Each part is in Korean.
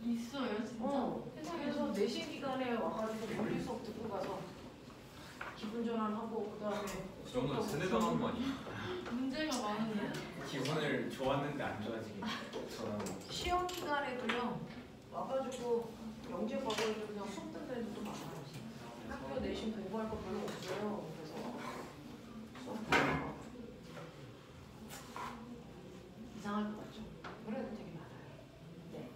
있어요 진짜? 그래서 내신 기간에 와가지고 물리 수업 듣고 가서 기분 전환하고 그 다음에 그러면 세뇌당한 거 아니야? 문제가 많은데? 기분을 좋았는데 안 좋아지게 전화로. 시험 기간에도요 와가지고 영재 과거에도 그냥 수업 듣는 애들도 많아요. 학교 내신 공부할 거 별로 없어요. 그래서 수업 듣고 이상할 것 같죠? 그런 애들 되게 많아요. 네.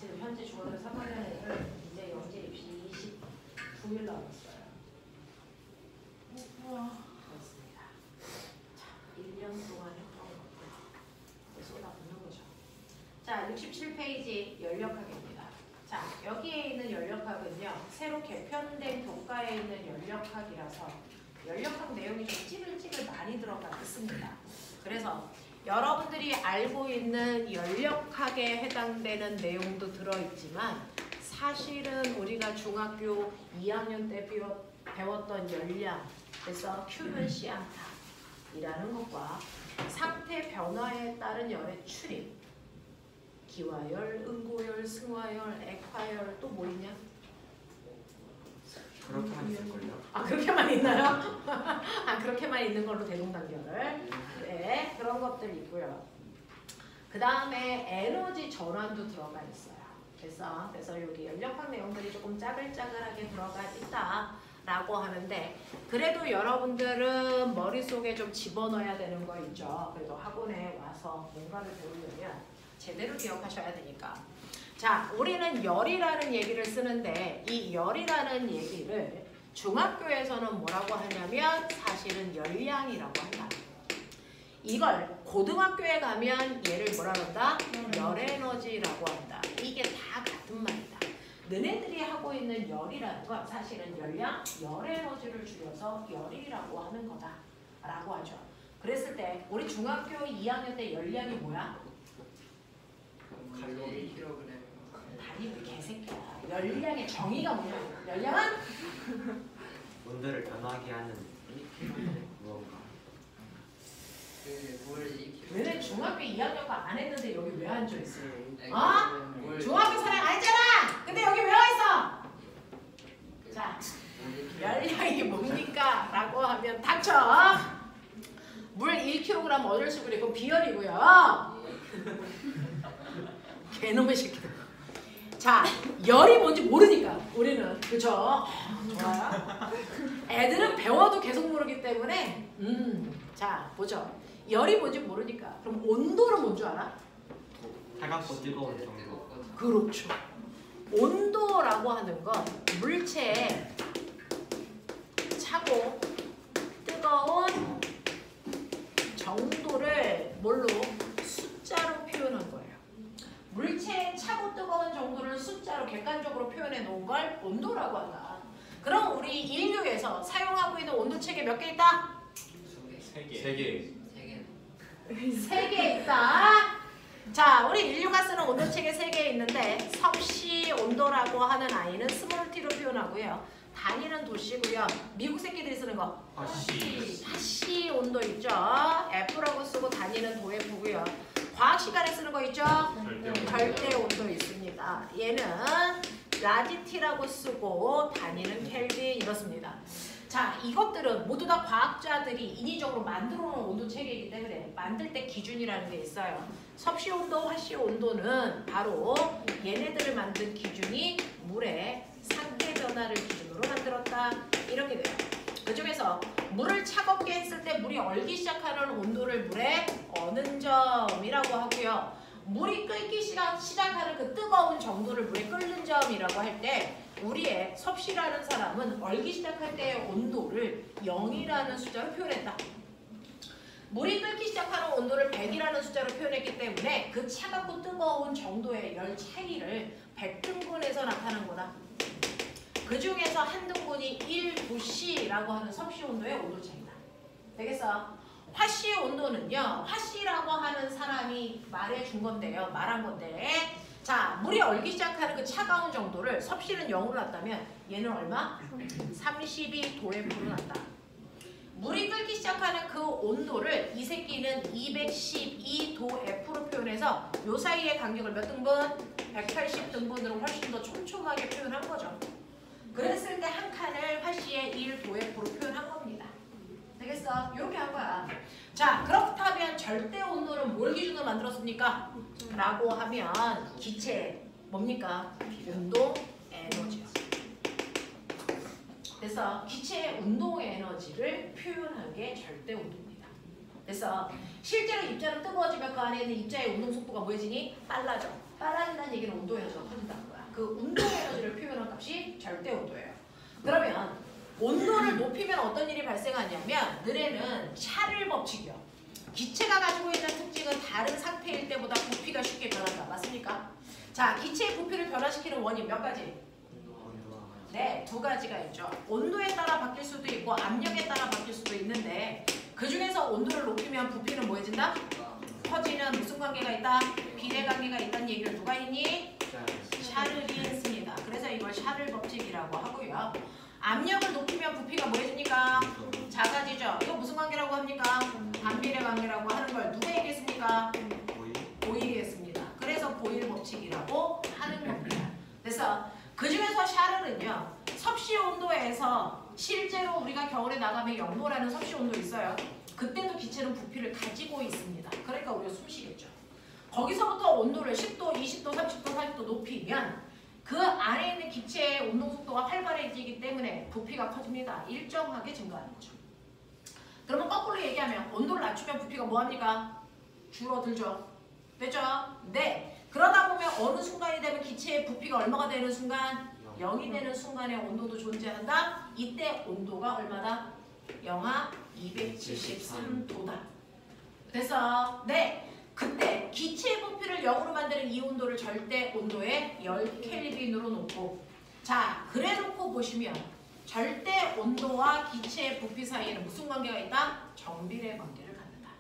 지금 현재 중학교 3학년 애들 이제 영재 입시 29일 남았어요. 우와. 그렇습니다. 자, 1년 동안 했던 것들 쏟아붓는 거죠. 자, 67페이지 연력학입니다. 자, 여기에 있는 연력학은요, 새로 개편된 교과에 있는 연력학이라서 연력학 내용이 좀 찌글찌글 많이 들어가 있습니다. 그래서 여러분들이 알고 있는 연력학에 해당되는 내용도 들어있지만 사실은 우리가 중학교 2학년 때 배웠던 열량, 그래서 큐벤시앙탑이라는 것과 상태 변화에 따른 열의 출입, 기화열, 응고열, 승화열, 액화열 또 뭐 있냐? 그렇게만 있을걸요? 아 그렇게만 있나요? 아 그렇게만 있는 걸로 대동단결을 네 그런 것들 있고요. 그 다음에 에너지 전환도 들어가 있어요. 그래서 여기 연력학 내용들이 조금 짜글짜글하게 들어가 있다라고 하는데 그래도 여러분들은 머릿속에 좀 집어넣어야 되는 거 있죠. 그래도 학원에 와서 뭔가를 배우려면 제대로 기억하셔야 되니까. 자, 우리는 열이라는 얘기를 쓰는데 이 열이라는 얘기를 중학교에서는 뭐라고 하냐면 사실은 열량이라고 한다. 이걸 고등학교에 가면 얘를 뭐라 한다? 열에너지라고 한다. 이게 다 같은 말이다. 너네들이 하고 있는 열이라는 건 사실은 열량, 열에너지를 줄여서 열이라고 하는 거다 라고 하죠. 그랬을 때 우리 중학교 2학년 때 열량이 뭐야? 칼로리. 다리 우리 개새끼야. 열량의 정의가 뭐냐? 열량은? 온도를 변화하게 하는 무언가. 너네 중학교 2학년과 안 했는데 여기 왜 앉아있어? 어? 중학교 4학년 안 했잖아! 근데 여기 왜 와있어? 자, 열량이 뭡니까? 라고 하면 닥쳐! 물 1kg 어쩔 수 그리고 비열이고요. 개놈의 새끼들. 자, 열이 뭔지 모르니까 우리는 그죠? 좋아요. 애들은 배워도 계속 모르기 때문에 자 보죠. 열이 뭔지 모르니까 그럼 온도는 뭔 줄 알아? 차갑고 뜨거운 정도. 그렇죠. 온도라고 하는 건 물체의 차고 뜨거운 정도를 뭘로? 숫자로 표현한 거예요. 물체의 차고 뜨거운 정도를 숫자로 객관적으로 표현해 놓은 걸 온도라고 한다. 그럼 우리 인류에서 사용하고 있는 온도체계 몇 개 있다? 3개. 3개 있다. 자, 우리 인류가 쓰는 온도체계 3개 있는데 섭씨 온도라고 하는 아이는 스몰 t로 표현하고요. 단위는 도씨고요. 미국 새끼들이 쓰는 거 하씨 온도 있죠. F라고 쓰고 단위는 도F고요. 과학 시간에 쓰는 거 있죠? 절대 온도 있습니다. 얘는 라지 T라고 쓰고 단위는 켈빈 이렇습니다. 자, 이것들은 모두 다 과학자들이 인위적으로 만들어 놓은 온도 체계이기 때문에 만들 때 기준이라는 게 있어요. 섭씨 온도, 화씨 온도는 바로 얘네들을 만든 기준이 물의 상태 변화를 기준으로 만들었다. 이렇게 돼요. 그 중에서 물을 차갑게 했을 때 물이 얼기 시작하는 온도를 물의 어는 점이라고 하고요. 물이 끓기 시작하는 그 뜨거운 정도를 물에 끓는 점이라고 할 때 우리의 섭씨라는 사람은 얼기 시작할 때의 온도를 0이라는 숫자로 표현했다. 물이 끓기 시작하는 온도를 100이라는 숫자로 표현했기 때문에 그 차갑고 뜨거운 정도의 열 차이를 100등분해서 나타난 거다. 그 중에서 한 등분이 1도씨라고 하는 섭씨 온도의 온도 차이다. 되겠어? 화씨 온도는요. 화씨라고 하는 사람이 말해준 건데요. 말한 건데 자, 물이 얼기 시작하는 그 차가운 정도를 섭씨는 0으로 놨다면 얘는 얼마? 32도F로 놨다. 물이 끓기 시작하는 그 온도를 이 새끼는 212도F로 표현해서 요 사이의 간격을 몇 등분? 180 등분으로 훨씬 더 촘촘하게 표현한 거죠. 그랬을 때 한 칸을 화씨의 1도액으로 표현한 겁니다. 되겠어? 이렇게 한 거야. 자, 그렇다면 절대 온도는 뭘 기준으로 만들었습니까? 라고 하면 기체 뭡니까? 운동 에너지요. 그래서 기체의 운동 에너지를 표현한 게 절대 온도입니다. 그래서 실제로 입자는 뜨거워지면 그 안에 있는 입자의 운동 속도가 뭐해지니? 빨라져. 빨라진다는 얘기는 온도 에너지가 커진다는 거야. 그 운동 에너지를 표현한 값이 절대 온도예요. 그러면 온도를 높이면 어떤 일이 발생하냐면 늘에는 샤를 법칙이요. 기체가 가지고 있는 특징은 다른 상태일 때보다 부피가 쉽게 변한다. 맞습니까? 자, 기체의 부피를 변화시키는 원인 몇 가지? 네, 두 가지가 있죠. 온도에 따라 바뀔 수도 있고 압력에 따라 바뀔 수도 있는데 그 중에서 온도를 높이면 부피는 뭐해진다? 커지는 무슨 관계가 있다? 비례 관계가 있다는 얘기를 누가 했니? 샤를이 했습니다. 그래서 이걸 샤를 법칙이라고 하고요. 압력을 높이면 부피가 뭐해집니까? 작아지죠. 이거 무슨 관계라고 합니까? 반비례 관계라고 하는 걸 누가 얘기했습니까? 보일이 했습니다. 그래서 보일 법칙이라고 하는 겁니다. 그래서 그 중에서 샤를은요. 섭씨 온도에서 실제로 우리가 겨울에 나가면 0도라는 섭씨 온도 있어요. 그때도 기체는 부피를 가지고 있습니다. 그러니까 우리가 숨 쉬겠죠. 거기서부터 온도를 10도, 20도, 30도, 40도 높이면 그 안에 있는 기체의 운동 속도가 활발해지기 때문에 부피가 커집니다. 일정하게 증가하는 거죠. 그러면 거꾸로 얘기하면 온도를 낮추면 부피가 뭐합니까? 줄어들죠. 됐죠? 네. 그러다 보면 어느 순간이 되면 기체의 부피가 얼마가 되는 순간? 0이 되는 순간에 온도도 존재한다. 이때 온도가 얼마다? 영하 273도다. 그래서 네. 그때 기체의 부피를 0으로 만드는 이 온도를 절대 온도에 10켈빈으로 놓고 자, 그래 놓고 보시면 절대 온도와 기체의 부피 사이에는 무슨 관계가 있다? 정비례 관계를 갖는다.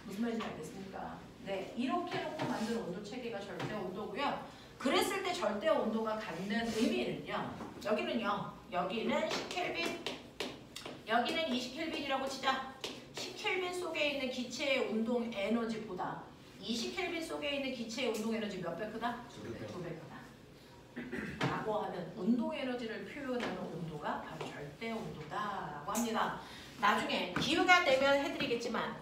무슨 말인지 알겠습니까? 네, 이렇게 놓고 만든 온도 체계가 절대 온도고요. 그랬을 때 절대 온도가 갖는 의미는요. 여기는요. 여기는 10켈빈, 여기는 20켈빈이라고 치자. 10켈빈 속에 있는 기체의 운동 에너지보다 20켈빈 속에 있는 기체의 운동 에너지 몇 배 크다? 2배 크다. 라고 하는 운동 에너지를 표현하는 온도가 바로 절대 온도다라고 합니다. 나중에 기회가 되면 해드리겠지만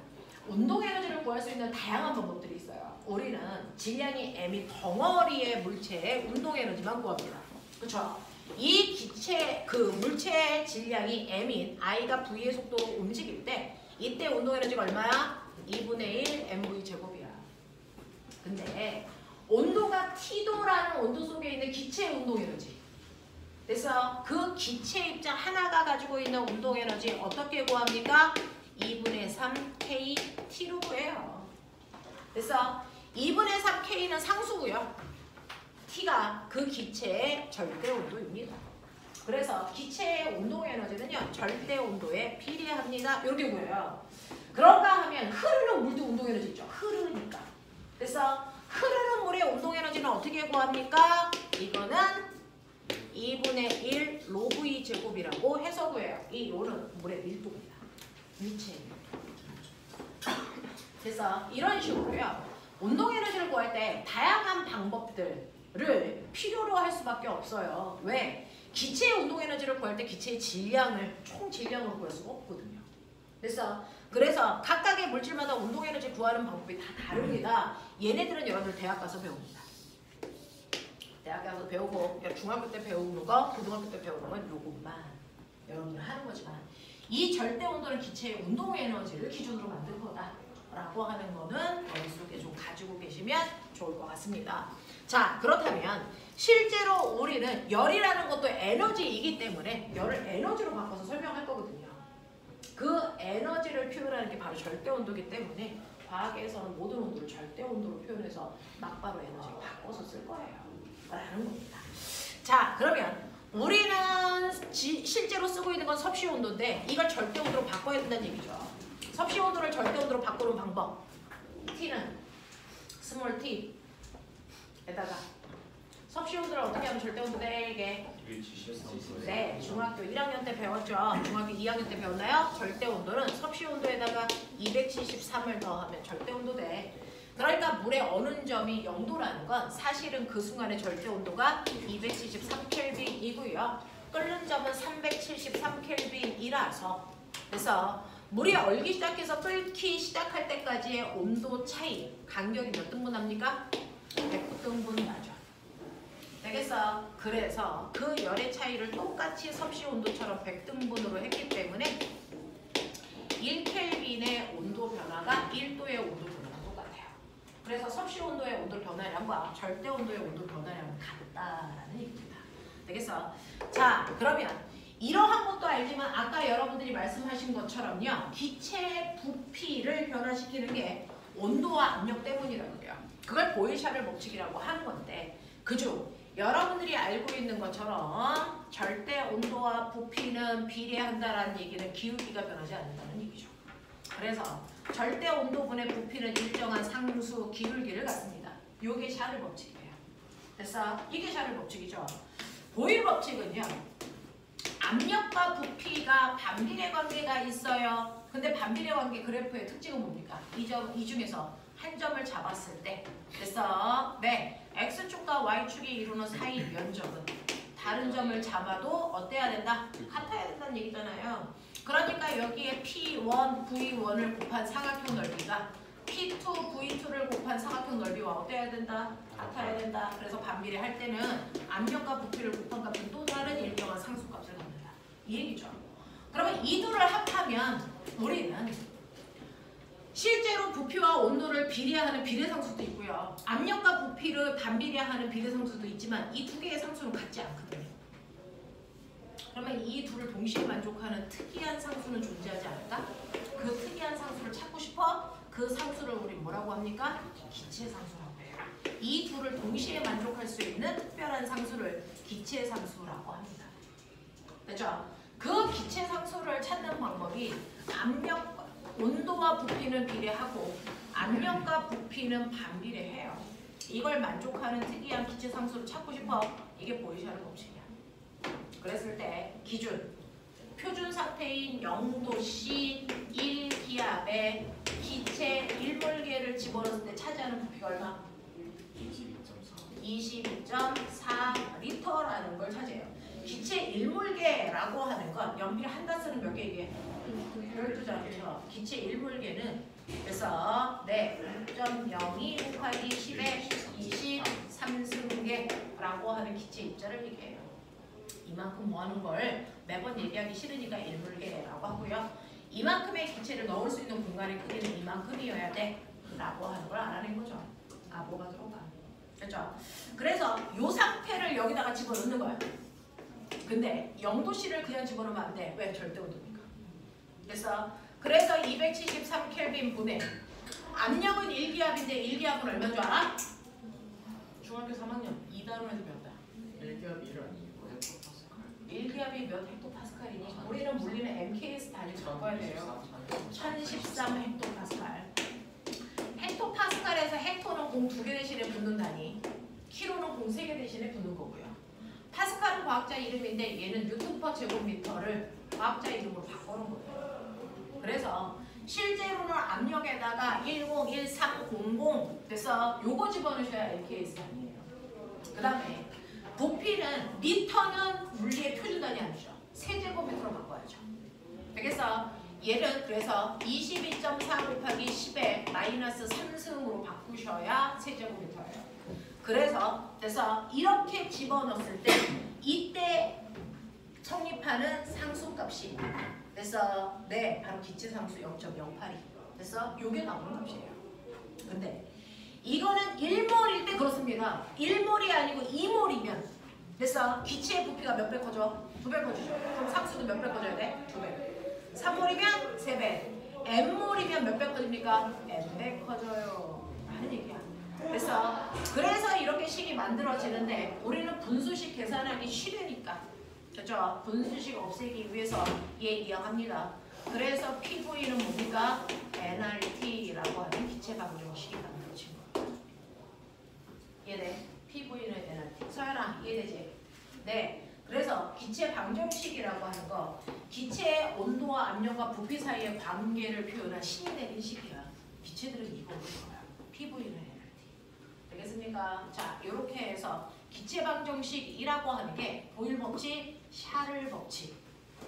운동 에너지를 구할 수 있는 다양한 방법들이 있어요. 우리는 질량이 m인 덩어리의 물체의 운동 에너지만 구합니다. 그렇죠? 이 기체 그 물체의 질량이 m인 i가 v의 속도로 움직일 때 이때 운동 에너지가 얼마야? 2분의 1 mv 제곱이야. 근데 온도가 T도라는 온도 속에 있는 기체의 운동 에너지. 그래서 그 기체 입자 하나가 가지고 있는 운동 에너지 어떻게 구합니까? 2분의 3 kT로 구해요. 그래서 2분의 3 k는 상수고요. T가 그 기체의 절대 온도입니다. 그래서 기체의 운동 에너지는요. 절대 온도에 비례합니다. 이렇게 구해요. 그런가 하면 흐르는 물도 운동 에너지 있죠. 흐르니까. 그래서 흐르는 물의 운동 에너지는 어떻게 구합니까? 이거는 2분의 1 로v 제곱이라고 해서 구해요. 이 요는 물의 밀도입니다. 물체의 밀도. 그래서 이런 식으로요. 운동 에너지를 구할 때 다양한 방법들을 필요로 할 수밖에 없어요. 왜? 기체의 운동 에너지를 구할 때 기체의 질량을 총 질량으로 구할 수가 없거든요. 그래서 각각의 물질마다 운동 에너지 구하는 방법이 다 다릅니다. 얘네들은 여러분들 대학 가서 배웁니다. 대학 가서 배우고 중학교 때 배우는 거, 고등학교 때 배우는 건 요것만 여러분들 하는 거지만 이 절대 온도는 기체의 운동 에너지를 기준으로 만든 거다라고 하는 거는 머릿속에 좀 가지고 계시면 좋을 것 같습니다. 자, 그렇다면 실제로 우리는 열이라는 것도 에너지이기 때문에 열을 에너지로 바꿔서 설명할 거거든요. 그 에너지를 표현하는 게 바로 절대 온도이기 때문에 과학에서는 모든 온도를 절대 온도로 표현해서 막바로 에너지를 바꿔서 쓸 거예요. 라는 겁니다. 자, 그러면 우리는 실제로 쓰고 있는 건 섭씨 온도인데 이걸 절대 온도로 바꿔야 된다는 얘기죠. 섭씨 온도를 절대 온도로 바꾸는 방법. T는 스몰 t에다가 섭씨 온도를 어떻게 하면 절대 온도 되게? 네, 중학교 1학년 때 배웠죠. 중학교 2학년 때 배웠나요? 절대 온도는 섭씨 온도에다가 273을 더하면 절대 온도 돼. 그러니까 물의 어느 점이 0도라는 건 사실은 그 순간의 절대 온도가 273켈빈이고요. 끓는 점은 373켈빈이라서 그래서 물이 얼기 시작해서 끓기 시작할 때까지의 온도 차이 간격이 몇 등분 합니까? 100등분 나죠. 되겠어? 그래서 그 열의 차이를 똑같이 섭씨 온도처럼 100등분으로 했기 때문에 1켈빈의 온도 변화가 1도의 온도 변화랑 똑같아요. 그래서 섭씨 온도의 온도 변화량과 절대 온도의 온도 변화량은 같다라는 얘기입니다. 되겠어? 자, 그러면 이러한 것도 알지만 아까 여러분들이 말씀하신 것처럼요. 기체의 부피를 변화시키는 게 온도와 압력 때문이라고요. 그걸 보일샤벨 법칙이라고 하는 건데 그중 여러분들이 알고 있는 것처럼 절대 온도와 부피는 비례한다라는 얘기는 기울기가 변하지 않는다는 얘기죠. 그래서 절대 온도분의 부피는 일정한 상수 기울기를 갖습니다. 이게 샤를 법칙이에요. 됐어? 이게 샤를 법칙이죠. 보일 법칙은요. 압력과 부피가 반비례 관계가 있어요. 근데 반비례 관계 그래프의 특징은 뭡니까? 이 중에서 한 점을 잡았을 때 됐어? 네. X축과 Y축이 이루는 사이 면적은 다른 점을 잡아도 어때야 된다? 같아야 된다는 얘기잖아요. 그러니까 여기에 P1, V1을 곱한 삼각형 넓이가 P2, V2를 곱한 삼각형 넓이와 어때야 된다? 같아야 된다. 그래서 반비례 할 때는 압력과 부피를 곱한 값은 또 다른 일정한 상수값을 갖는다. 이 얘기죠. 그러면 이 둘을 합하면 우리는 실제로 부피와 온도를 비례하는 비례상수도 있고요. 압력과 부피를 반비례하는 비례상수도 있지만 이 두 개의 상수는 같지 않거든요. 그러면 이 둘을 동시에 만족하는 특이한 상수는 존재하지 않을까? 그 특이한 상수를 찾고 싶어? 그 상수를 우리 뭐라고 합니까? 기체상수라고 해요. 이 둘을 동시에 만족할 수 있는 특별한 상수를 기체상수라고 합니다. 됐죠? 그 기체상수를 찾는 방법이 온도와 부피는 비례하고 압력과 부피는 반비례해요. 이걸 만족하는 특이한 기체상수를 찾고 싶어? 이게 보이샤벨 법칙이야. 그랬을 때 기준 표준 상태인 0도씨 1기압에 기체 1몰개를 집어넣을 때 차지하는 부피가 얼마? 22.4 리터라는 걸 차지해요. 기체 1몰개라고 하는 건 연필 한 단 쓰는 몇 개 이게? 12장이죠. 기체 1몰개는 그래서 네 0.02 곱하기 10의 23승계라고 하는 기체 입자를 얘기해요. 이만큼 모아놓은 걸 매번 얘기하기 싫으니까 1몰개라고 하고요. 이만큼의 기체를 넣을 수 있는 공간의 크기는 이만큼이어야 돼 라고 하는 걸 알아낸 거죠. 아 뭐가 들어가. 그렇죠? 그래서 이 상태를 여기다가 집어넣는 거예요. 근데 0도씨를 그냥 집어넣으면 안 돼. 왜? 절대 온도니까. 그래서 273켈빈 분의 압력은 1기압인데 1기압은 얼마인 줄 알아? 중학교 3학년 2단원에서 배웠다. 1기압 1 아니고 1기압이 몇 헥토파스칼이니? 우리는 물리는 MKS 단위 적어야 돼요. 1013 헥토파스칼. 헥토파스칼에서 헥토는 공 2개 대신에 붙는 단위, 키로는 공 3개 대신에 붙는 거고요. 파스칼은 과학자 이름인데 얘는 뉴턴 퍼 제곱미터를 과학자 이름으로 바꿔놓은 거예요. 그래서 실제로는 압력에다가 101300 돼서 요거 집어넣으셔야 LKS 단위예요. 그 다음에 부피는 리터는 물리의 표준 단위 아니죠. 세제곱미터로 바꿔야죠. 되겠어? 얘는 그래서 22.4 곱하기 10에 마이너스 3승으로 바꾸셔야 세제곱미터예요. 그래서 이렇게 집어넣었을 때 이때 성립하는 상수값이 네 바로 기체상수 0.08이 됐어? 요게 나오는 값이에요. 근데 이거는 1몰일 때 그렇습니다. 1몰이 아니고 2몰이면 됐어? 기체의 부피가 몇 배 커져? 2배 커지죠. 그럼 상수도 몇 배 커져야 돼? 2배. 3몰이면 3배. N몰이면 몇 배 커집니까? N배 커져요. 라는 얘기야. 그래서 이렇게 식이 만들어지는데 우리는 분수식 계산하기 싫으니까 그렇죠? 분수식 없애기 위해서 얘 이용합니다. 그래서 PV는 뭡니까? NRT라고 하는 기체 방정식이 만들어진 거예요. 이해돼? PV는 NRT. 서연아 이해되지? 네. 그래서 기체 방정식이라고 하는 거 기체의 온도와 압력과 부피 사이의 관계를 표현한 신이 내린 식이야. 기체들은 이거 거야. PV는 NRT. 되겠습니까? 자, 이렇게 해서 기체 방정식이라고 하는 게 보일 법칙, 샤를 법칙.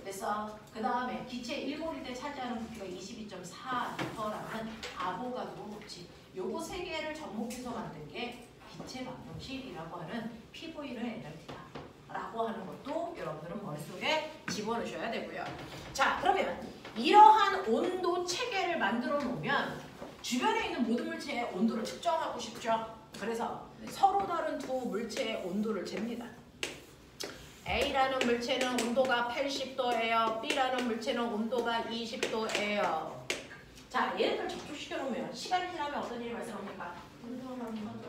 그래서 그 다음에 기체 1몰일 때 차지하는 부피가 22.4L라는 아보가드로 법칙. 요거 세 개를 접목해서 만든 게 기체 방정식이라고 하는 PV는 NRT다. 라고 하는 것도 여러분들은 머릿속에 집어넣으셔야 되고요. 자, 그러면 이러한 온도 체계를 만들어 놓으면 주변에 있는 모든 물체의 온도를 측정하고 싶죠. 그래서 서로 다른 두 물체의 온도를 잽니다. A라는 물체는 온도가 80도예요. B라는 물체는 온도가 20도예요. 자, 얘네들 접촉시켜 놓으면 시간이 지나면 어떤 일이 발생합니까?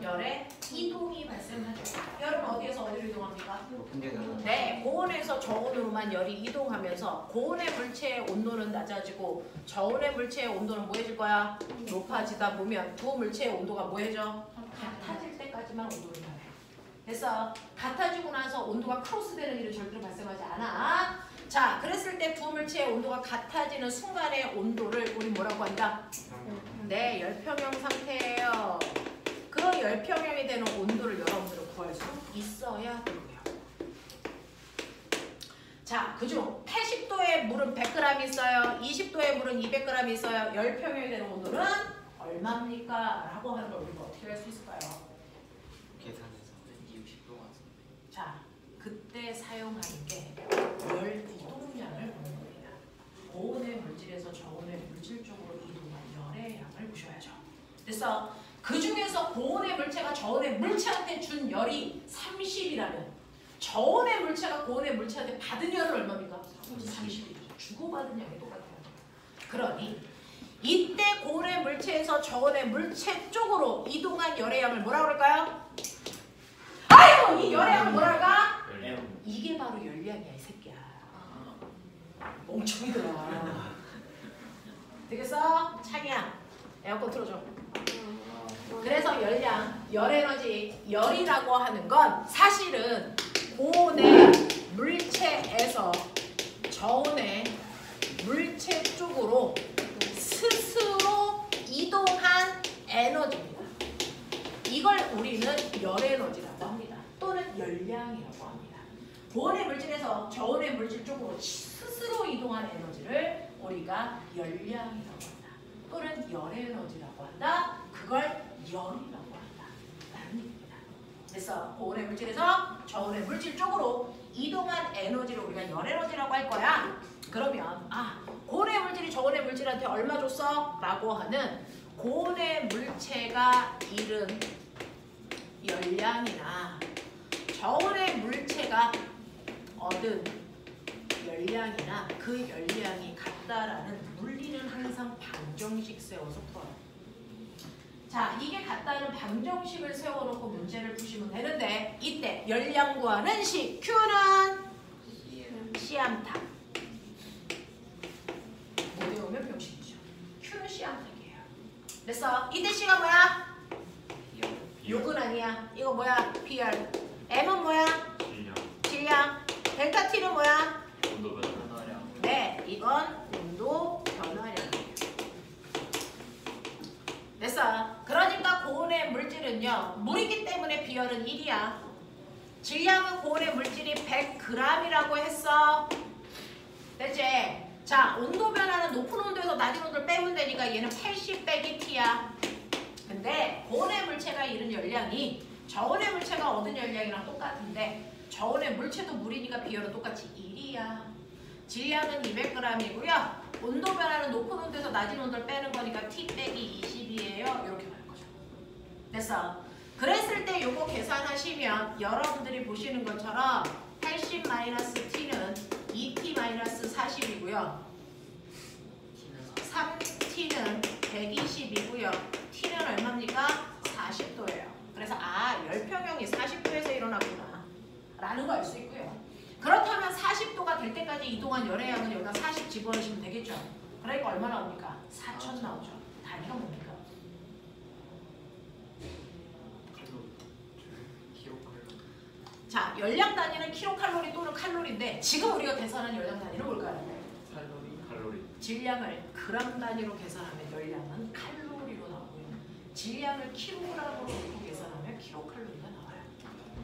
열의 이동이 발생하죠. 열은 어디에서 어디로 이동합니까? 높은 데가 네, 고온에서 저온으로만 열이 이동하면서 고온의 물체의 온도는 낮아지고 저온의 물체의 온도는 뭐해질 거야? 높아지다 보면 두 물체의 온도가 뭐해져? 같아질 때까지만 온도를 변해. 그래서 같아지고 나서 온도가 크로스되는 일은 절대로 발생하지 않아. 자, 그랬을 때 두 물체의 온도가 같아지는 순간의 온도를 우리 뭐라고 한다? 네, 열평형 상태예요. 그 열평형이 되는 온도를 여러분들은 구할 수 있어야 되고요. 자, 그중 80도의 물은 100g 있어요. 20도의 물은 200g 있어요. 열평형이 되는 온도는 얼마입니까? 라고 하는 걸 우리가 어떻게 할 수 있을까요? 계산해서 60도 같은데. 자, 그때 사용하는 게 열 이동량을 보는 겁니다. 고온의 물질에서 저온의 물질 쪽으로 이동한 열의 양을 보셔야죠. 그래서 그 중에서 고온의 물체가 저온의 물체한테 준 열이 30이라면 저온의 물체가 고온의 물체한테 받은 열은 얼마입니까? 30이죠. 주고받은 양이 똑같아요. 그러니 이때 고온의 물체에서 저온의 물체 쪽으로 이동한 열의 양을 뭐라고 그럴까요? 아이고, 이 열의 양을 뭐라 할까? 이게 바로 열량이야, 이 새끼야. 멍청이들아. 되겠어? 창이야, 에어컨 틀어줘. 그래서 열량, 열에너지, 열이라고 하는 건 사실은 고온의 물체에서 저온의 물체 쪽으로 스스로 이동한 에너지입니다. 이걸 우리는 열에너지라고 합니다. 또는 열량이라고 합니다. 고온의 물질에서 저온의 물질 쪽으로 스스로 이동한 에너지를 우리가 열량이라고 한다. 또는 열에너지라고 한다. 그걸 열이라고 한다. 라는 얘기입니다. 그래서 고온의 물질에서 저온의 물질 쪽으로 이동한 에너지를 우리가 열에너지라고 할 거야. 그러면 고온의 물질이 저온의 물질한테 얼마 줬어? 라고 하는 고온의 물체가 잃은 열량이나 저온의 물체가 얻은 열량이나 그 열량이 같다라는 물리는 항상 방정식 세워서 풀어요. 자, 이게 같다는 방정식을 세워놓고 문제를 푸시면 되는데 이때 열량 구하는 식 Q는 시암탉. 못 외우면 병신이죠. Q는 시암탉이에요. 그래서 이때 C가 뭐야? 욕은 아니야. 이거 뭐야? PR. M은 뭐야? 질량. 델타 T는 뭐야? 온도 변화. 네, 이건 온도 변화량이에요. 됐어. 그러니까 고온의 물질은요, 물이기 때문에 비열은 1이야. 질량은 고온의 물질이 100g이라고 했어. 됐지? 자, 온도 변화는 높은 온도에서 낮은 온도를 빼면 되니까 얘는 80 빼기 T야. 근데 고온의 물체가 잃은 열량이 저온의 물체가 얻은 열량이랑 똑같은데 저온의 물체도 물이니까 비열은 똑같이 1이야. 질량은 200g이고요. 온도 변화는 높은 온도에서 낮은 온도를 빼는 거니까 T 빼기 20이에요. 이렇게 가는 거죠. 됐어. 그랬을 때 요거 계산하시면 여러분들이 보시는 것처럼 80-T는 2T-40이고요. 3T는 120이고요. T는 얼마입니까? 40도예요. 그래서 열평형이 40도에서 일어났구나 라는 거 알 수 있고요. 그렇다면 40도가 될 때까지 이동한 열의 양은 여기다 40 집어넣으시면 되겠죠. 그러니까 얼마 나옵니까? 4,000 나오죠. 단위가 뭡니까? 자, 열량 단위는 킬로칼로리 또는 칼로리인데 지금 우리가 계산한 열량 단위는 뭘까요? 칼로리. 질량을 그람 단위로 계산하면 열량은 칼로리로 나오고요. 질량을 킬로그램으로 놓고 계산하면 킬로칼로리가 나와요.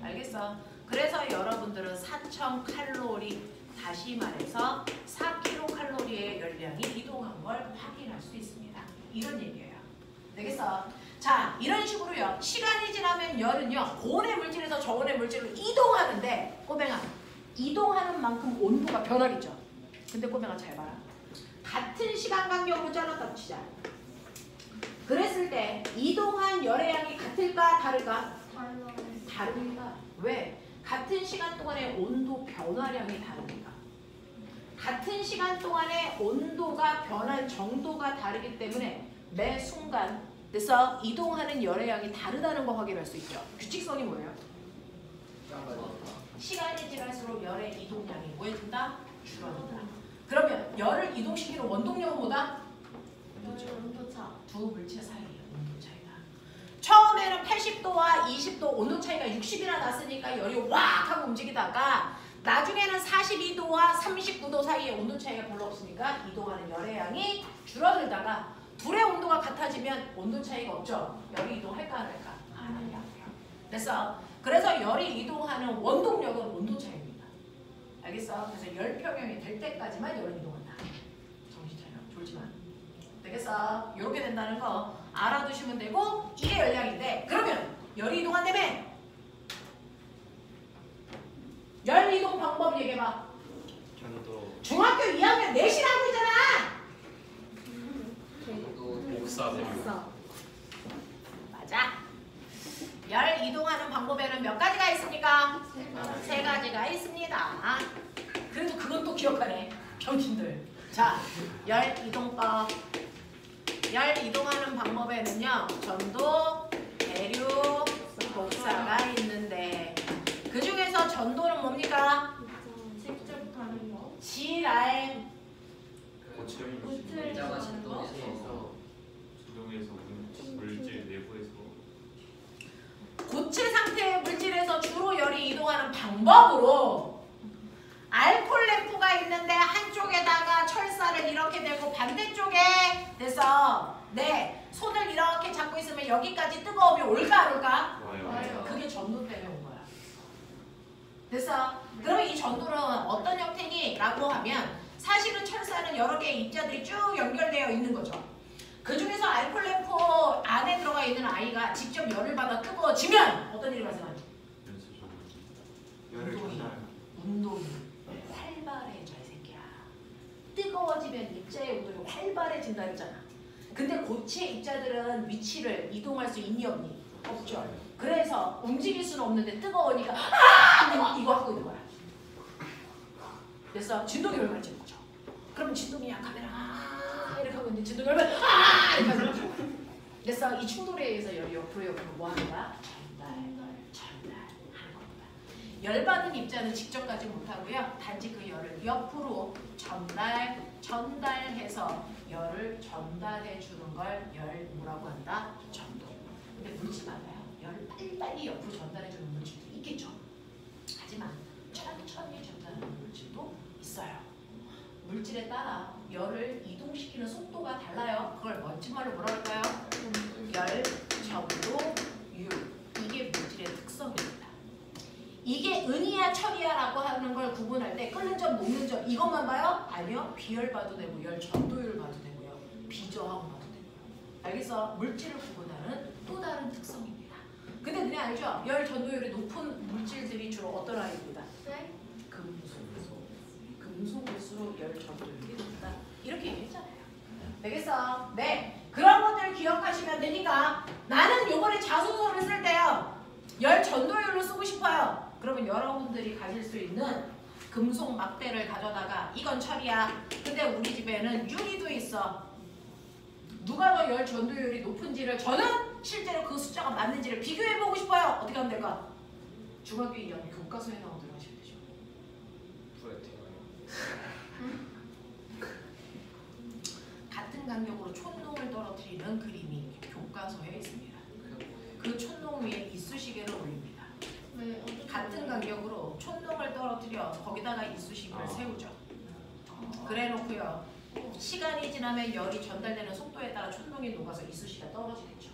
알겠어? 그래서 여러분들은 4,000칼로리, 다시 말해서 4kcal의 열량이 이동한 걸 확인할 수 있습니다. 이런 얘기예요. 되겠어? 자, 이런 식으로요. 시간이 지나면 열은요. 고온의 물질에서 저온의 물질로 이동하는데 꼬맹아, 이동하는 만큼 온도가 변하겠죠. 근데 꼬맹아 잘 봐라. 같은 시간 간격으로 잘랐다 치자. 그랬을 때 이동한 열의 양이 같을까 다를까? 다릅니다. 왜? 같은 시간 동안의 온도 변화량이 다르니까. 같은 시간 동안의 온도가 변한 정도가 다르기 때문에 매 순간 그래서 이동하는 열의 양이 다르다는 거 확인할 수 있죠. 규칙성이 뭐예요? 시간이 지날수록 열의 이동량이 뭐해진다? 줄어든다. 그러면 열을 이동시키는 원동력은 뭐다? 온도차. 두 물체 사이의 온도 차이다. 처음에는 80도와 20도 온도 차이가 60이나 났으니까 열이 확 하고 움직이다가 나중에는 42도와 39도 사이의 온도 차이가 별로 없으니까 이동하는 열의 양이 줄어들다가 둘의 온도가 같아지면 온도 차이가 없죠. 열이 이동할까 안 할까? 안 해요. 됐어? 그래서 열이 이동하는 원동력은 온도 차이입니다. 알겠어? 그래서 열 평형이 될 때까지만 열은 이동한다. 정신 차려. 졸지 마. 되겠어? 이렇게 된다는 거 알아두시면 되고 이게 열량인데 그러면 열이 이동한다며? 열 이동 방법 얘기해봐. 전도 중학교 2학년 내신하고 있잖아. 목사 맞아. 열 이동하는 방법에는 몇 가지가 있습니까? 세 가지가 있습니다. 그래도 그건 또 기억하네. 병신들. 자, 열 이동법. 열 이동하는 방법에는요. 전도, 대류, 복사가 있는데 그 중에서 전도는 뭡니까? 직접 가는 거. 지랄. 고체형이 고체. 문자가 진동에서 진동에서 물질 내부에서 고체 상태의 물질에서 주로 열이 이동하는 방법으로 알콜 램프가 있는데 한쪽에다가 철사를 이렇게 대고 반대쪽에 돼서 네 손을 이렇게 잡고 있으면 여기까지 뜨거우면 올까 안 올까? 와요. 그게 전도 때문에 온 거야. 됐어? 그러면 이 전도는 어떤 형태니? 라고 하면 사실은 철사는 여러 개의 입자들이 쭉 연결되어 있는 거죠. 그 중에서 알콜 램프 안에 들어가 있는 아이가 직접 열을 받아 뜨거워지면 어떤 일이 발생하지? 열을 전달. 운동이 활발해져 이 새끼야. 뜨거워지면 입자의 운동이 활발해진다 했잖아. 근데 고체 입자들은 위치를 이동할 수 있니 없니? 없죠. 그래서 움직일 수는 없는데 뜨거우니까 이거 하고 있는 거야. 그래서 진동이 얼마나 지는 거죠. 그러면 진동이 약하면 이렇게 하고 있는데 진동이 얼마나 이렇게 하는 거죠. 그래서 이 충돌에 의해서 열이 옆으로 뭐 하는 거야? 전달하는 겁니다. 열받은 입자는 직접 가지 못하고요. 단지 그 열을 옆으로 전달해서 열을 전달해 주는 걸 열 뭐라고 한다? 전도. 근데 물지 말아요. 열을 빨리빨리 옆으로 전달해 주는 물질도 있겠죠. 하지만 천천히 전달하는 물질도 있어요. 물질에 따라 열을 이동시키는 속도가 달라요. 그걸 멋진 말로 뭐라 할까요? 열, 전도, 율. 이게 물질의 특성입니다. 이게 은이야 철이야라고 하는 걸 구분할 때 끓는 점, 녹는 점 이것만 봐요? 아니요. 비열 봐도 되고 열 전도율 봐도 되고요. 비저항 봐도 되고요. 알겠어? 물질을 구분하는 또 다른 특성입니다. 근데 너네 알죠? 열 전도율이 높은 물질들이 주로 어떤 아이입니다? 네? 금속일수록 열 전도율이 높다. 이렇게 얘기했잖아요. 되겠어? 네. 그런 것들 기억하시면 되니까 나는 요번에 자소서를 쓸 때요. 열 전도율로 쓰고 싶어요. 그러면 여러분들이 가질 수 있는 금속 막대를 가져다가 이건 철이야. 근데 우리 집에는 유리도 있어. 누가 더 열 전도율이 높은지를 저는 실제로 그 숫자가 맞는지를 비교해보고 싶어요. 어떻게 하면 될까? 중학교 2학년 교과서에 나오도록 하시면 되죠. 같은 간격으로 촌농을 떨어뜨리는 그림이 교과서에 있습니다. 그 촌농 위에 이쑤시개를 올립니다. 왜? 어떻게 같은 간격으로 촌농을 떨어뜨려 거기다가 이쑤시개를 세우죠. 그래 놓고요. 시간이 지나면 열이 전달되는 속도에 따라 촌농이 녹아서 이쑤시개가 떨어지겠죠.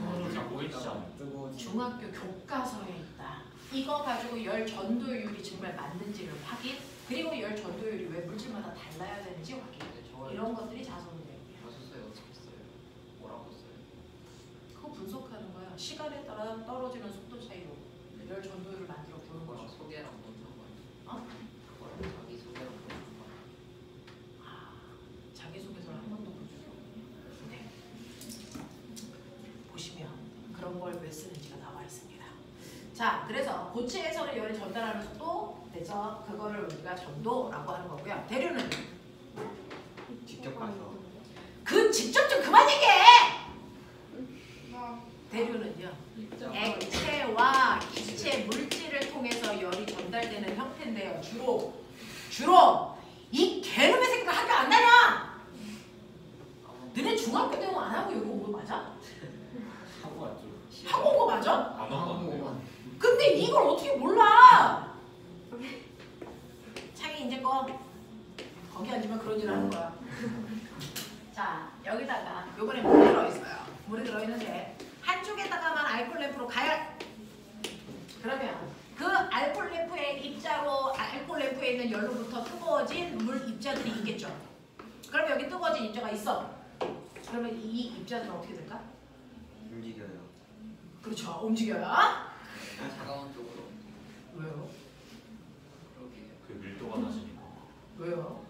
보이죠? 뜨거워지. 중학교 교과서에 있다. 이거 가지고 열 전도율이 정말 맞는지를 확인. 그리고 열 전도율이 왜 물질마다 달라야 되는지 확인. 이런 것들이 자소문이에요. 썼어요. 어떻게 써요? 뭐라고 써요? 그거 분석하는 거야. 시간에 따라 떨어지는 속도 차이로 열 전도율을 만들어 보는 그거랑 거죠. 소개랑 뭔 상관이야? 어? 그거랑 자기 소개랑 뭔 상관이야? 아, 자기소개서를 한 번도 본 적이 없네요. 네. 보시면 그런 걸 왜 쓰는지가 나와 있습니다. 자, 그래서 고체에서는 열이 전달하는 속도, 그래서 그거를 우리가 전도라고 하는 거고요. 대류는 직접 가서 그 직접 좀 그만 얘기해. 대류는요. 입장. 액체와 기체 물질을 통해서 열이 전달되는 형태인데요. 주로 이 개놈의 새끼가 학교 안 다녀. 너네 중학교 때는 안 하고 여기 온 거 맞아? 하고 왔죠. 하고 온 거 맞아? 안 왔거든요. 근데 이걸 어떻게 몰라? 창이 이제 거기 앉으면 그런 일 하는 거야. 자, 여기다가 요번에 물이 들어있어요. 물이 들어있는데 한쪽에다가만 알코올 램프로 가열. 그러면 그 알코올 램프의 입자로 알코올 램프에 있는 열로부터 뜨거워진 물 입자들이 있겠죠. 그럼 여기 뜨거워진 입자가 있어. 그러면 이 입자들은 어떻게 될까? 움직여요. 그렇죠. 움직여요. 차가운 쪽으로. 왜요? 그러게요. 그 밀도가 낮으니까 왜요?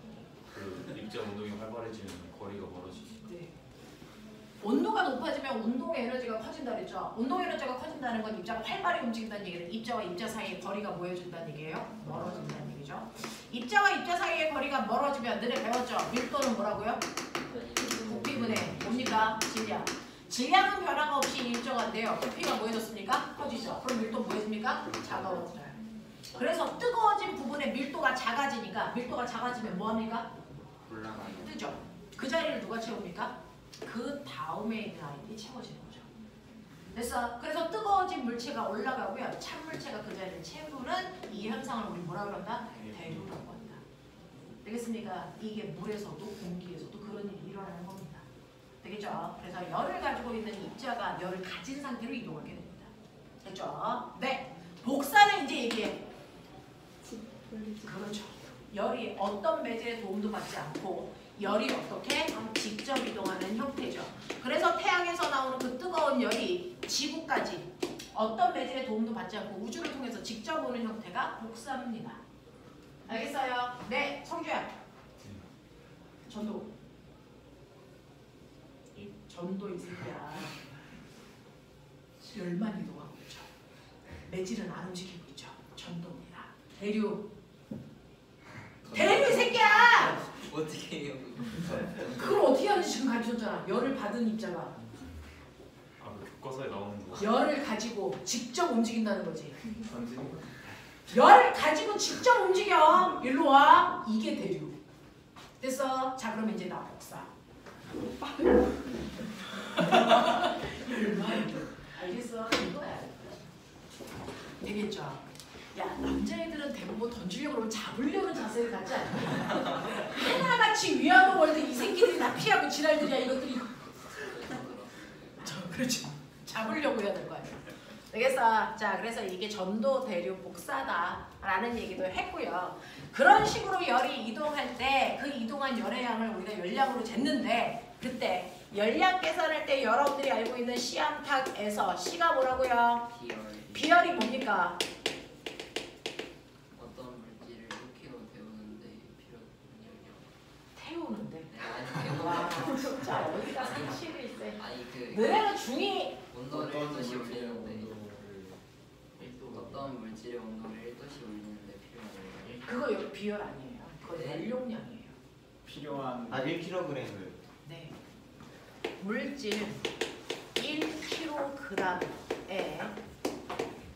그 입자 운동이 활발해지면 거리가 멀어지지. 네. 온도가 높아지면 운동 에너지가 커진다 그랬죠. 운동 에너지가 커진다는 건 입자가 활발히 움직인다는 얘기는 입자와 입자 사이의 거리가 뭐해진다는 얘기예요? 멀어진다는 얘기죠. 입자와 입자 사이의 거리가 멀어지면 너네 배웠죠? 밀도는 뭐라고요? 부피분의 뭡니까? 질량. 질량은 변화가 없이 일정한데요. 부피가 뭐해졌습니까? 커지죠. 그럼 밀도 뭐해집니까? 작아져요. 그래서 뜨거워진 부분의 밀도가 작아지니까 밀도가 작아지면 뭐합니까? 올라가요. 뜨죠. 그 자리를 누가 채웁니까? 그 다음에 있는 아이들이 채워지는 거죠. 그래서 뜨거워진 물체가 올라가고요. 찬 물체가 그 자리를 채우는 이 현상을 우리 뭐라 그런다? 대류라고 한다. 되겠습니까? 이게 물에서도 공기에서도 그런 일이 일어나는 겁니다. 되겠죠? 그래서 열을 가지고 있는 입자가 열을 가진 상태로 이동하게 됩니다. 됐죠? 네. 복사는 이제 얘기해. 그렇죠. 열이 어떤 매질의 도움도 받지 않고 열이 어떻게 직접 이동하는 형태죠. 그래서 태양에서 나오는 그 뜨거운 열이 지구까지 어떤 매질의 도움도 받지 않고 우주를 통해서 직접 오는 형태가 복사입니다. 알겠어요? 네, 성주야. 전도. 이 전도 이 새끼야. 열만 이동하고 있죠. 매질은 안 움직이고 있죠. 전도입니다. 대류. 대류 이 새끼야! 어떻게 해요? 그걸 어떻게 하는지 지금 가르쳤잖아. 열을 받은 입자가 아그 교과서에 나오는 거. 열을 가지고 직접 움직인다는 거지. 던지는 거. 열 가지고 직접 움직여. 일로 와. 이게 대류. 됐어? 자, 그럼 이제 나 복사. 알겠어? 이거야. 되겠죠? 야, 남자애들은 대부분 던지려고 그러면 잡으려는 자세를 갖지 않냐? 하나같이 위아더 월드 이 새끼들이 나 피하고 지랄들이야 이것들이. 그렇지. 잡으려고 해야 될 거 아니야. 되겠어? 자, 그래서 이게 전도 대류 복사다라는 얘기도 했고요. 그런 식으로 열이 이동할 때 그 이동한 열의 양을 우리가 열량으로 쟀는데 그때 열량 계산할 때 여러분들이 알고 있는 시암탉에서 C가 뭐라고요? 비열이 뭡니까? 어떤 물질을 1kg 데우는데 필요한 열량. 태우는데. 네, 아니 와, 데우는 진짜 어디가 상실이 있어. 아니 그 너네는 중2 온도를 1도씩 올리는데 온도를 어떤 물질의 온도를 1도씩 올리는데 필요한 열량. 그거 여기 비열 아니에요. 그거 네. 연용량이에요. 필요한 1kg을. 네. 물질 1kg에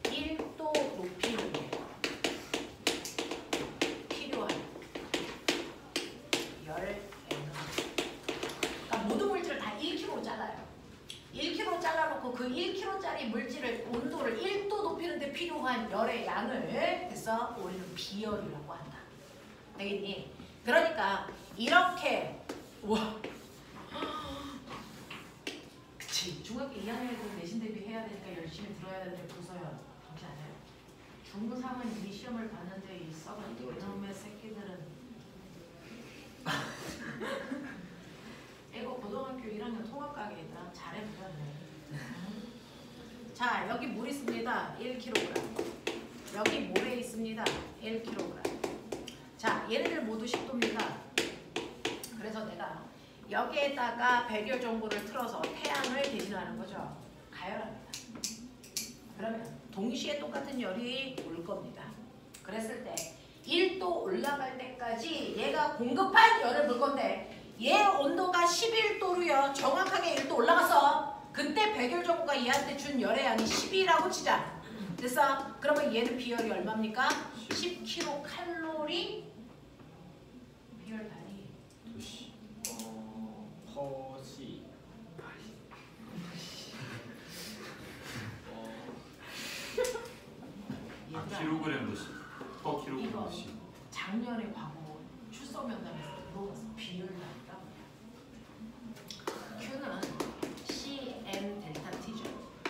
1도 높이는 필요한 열 그러니까 모든 물질을 다 1kg로 잘라요. 1kg 잘라놓고 그 1kg짜리 물질을 온도를 1도 높이는데 필요한 열의 양을 그래서 우리는 비열이라고 한다. 되겠니? 그러니까 이렇게 와 그치 중학교 2학년에도 내신 대비해야 되니까 열심히 들어야 되는데 부서요. 정신 안 해요. 중3은 이미 시험을 봤는데 이 썩은 이놈의 새끼들은 이거 고등학교 1학년 통합가게이다. 잘해보자. 자, 여기 물 있습니다. 1kg. 여기 모래 있습니다. 1kg. 자, 얘네들 모두 10도입니다. 그래서 내가 여기에다가 백열 전구를 틀어서 태양을 대신하는 거죠. 가열합니다. 그러면 동시에 똑같은 열이 올 겁니다. 그랬을 때 1도 올라갈 때까지 얘가 공급한 열을 볼 건데 얘 온도가 11도로요. 정확하게 1도 올라갔어. 그때 백열 전구가 얘한테 준 열의 양이 10이라고 치자. 됐어? 그러면 얘는 비열이 얼마입니까? 10kcal 비열 단위. 도시. 허시. 얘들아, 킬로그램 도시. 퍼 킬로그램 이거 도시. 작년에 과거 출석 면담에서 물어봤어. 비열 단위가 뭐냐? Q는 CN 델타 T죠.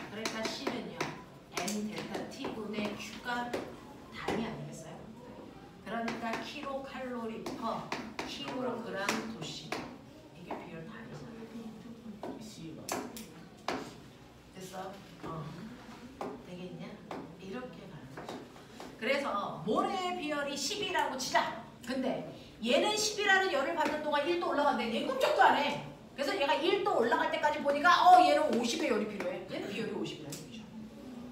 그러니까 C는요 N 델타 T분의 Q가 단위 아니겠어요? 그러니까 킬로칼로리 퍼 킬로그램 도시. 이게 비열 단위잖아. 시바. 됐어? 되겠냐? 이렇게 가는 거죠. 그래서 모래의 비열이 10이라고 치자. 근데 얘는 10이라는 열을 받는 동안 1도 올라가는데 얘 꿈쩍도 안 해. 그래서 얘가 1도 올라갈 때까지 보니까 얘는 50의 열이 필요해. 얘는 비열이 50이라는 얘기죠.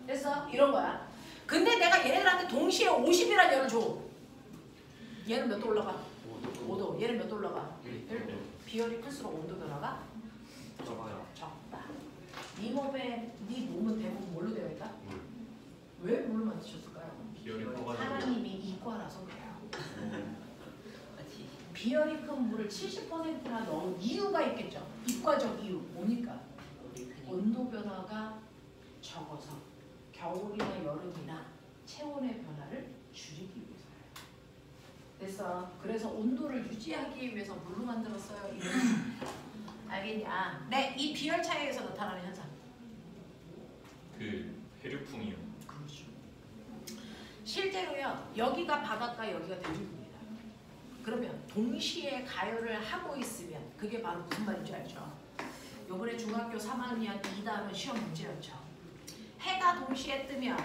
됐어? 이런 거야. 근데 내가 얘네들한테 동시에 50이라는 열을 줘. 얘는 몇 도 올라가? 5도. 얘는 몇 도 올라가? 1도. 비열이 클수록 온도 변화가 적어요. 적다. 네 몸은 대부분 뭘로 되어 있다? 왜 물로 만드셨을까요? 비열이 커가지고. 하나님이 이과라서 그래요. 비열이 큰 물을 70%나 넣은 이유가 있겠죠. 이과적 이유. 뭡니까? 온도 변화가 적어서 겨울이나 여름이나 체온의 변화를 줄이기 위해서요. 됐어. 그래서 온도를 유지하기 위해서 물로 만들었어요. 알겠냐? 네, 이 비열 차이에서 나타나는 현상. 그 해류풍이요. 그렇죠. 실제로요. 여기가 바닷가, 여기가 대륙입니다. 그러면 동시에 가열을 하고 있으면 그게 바로 무슨 말인지 알죠? 요번에 중학교 3학년 2단원 시험 문제였죠. 해가 동시에 뜨면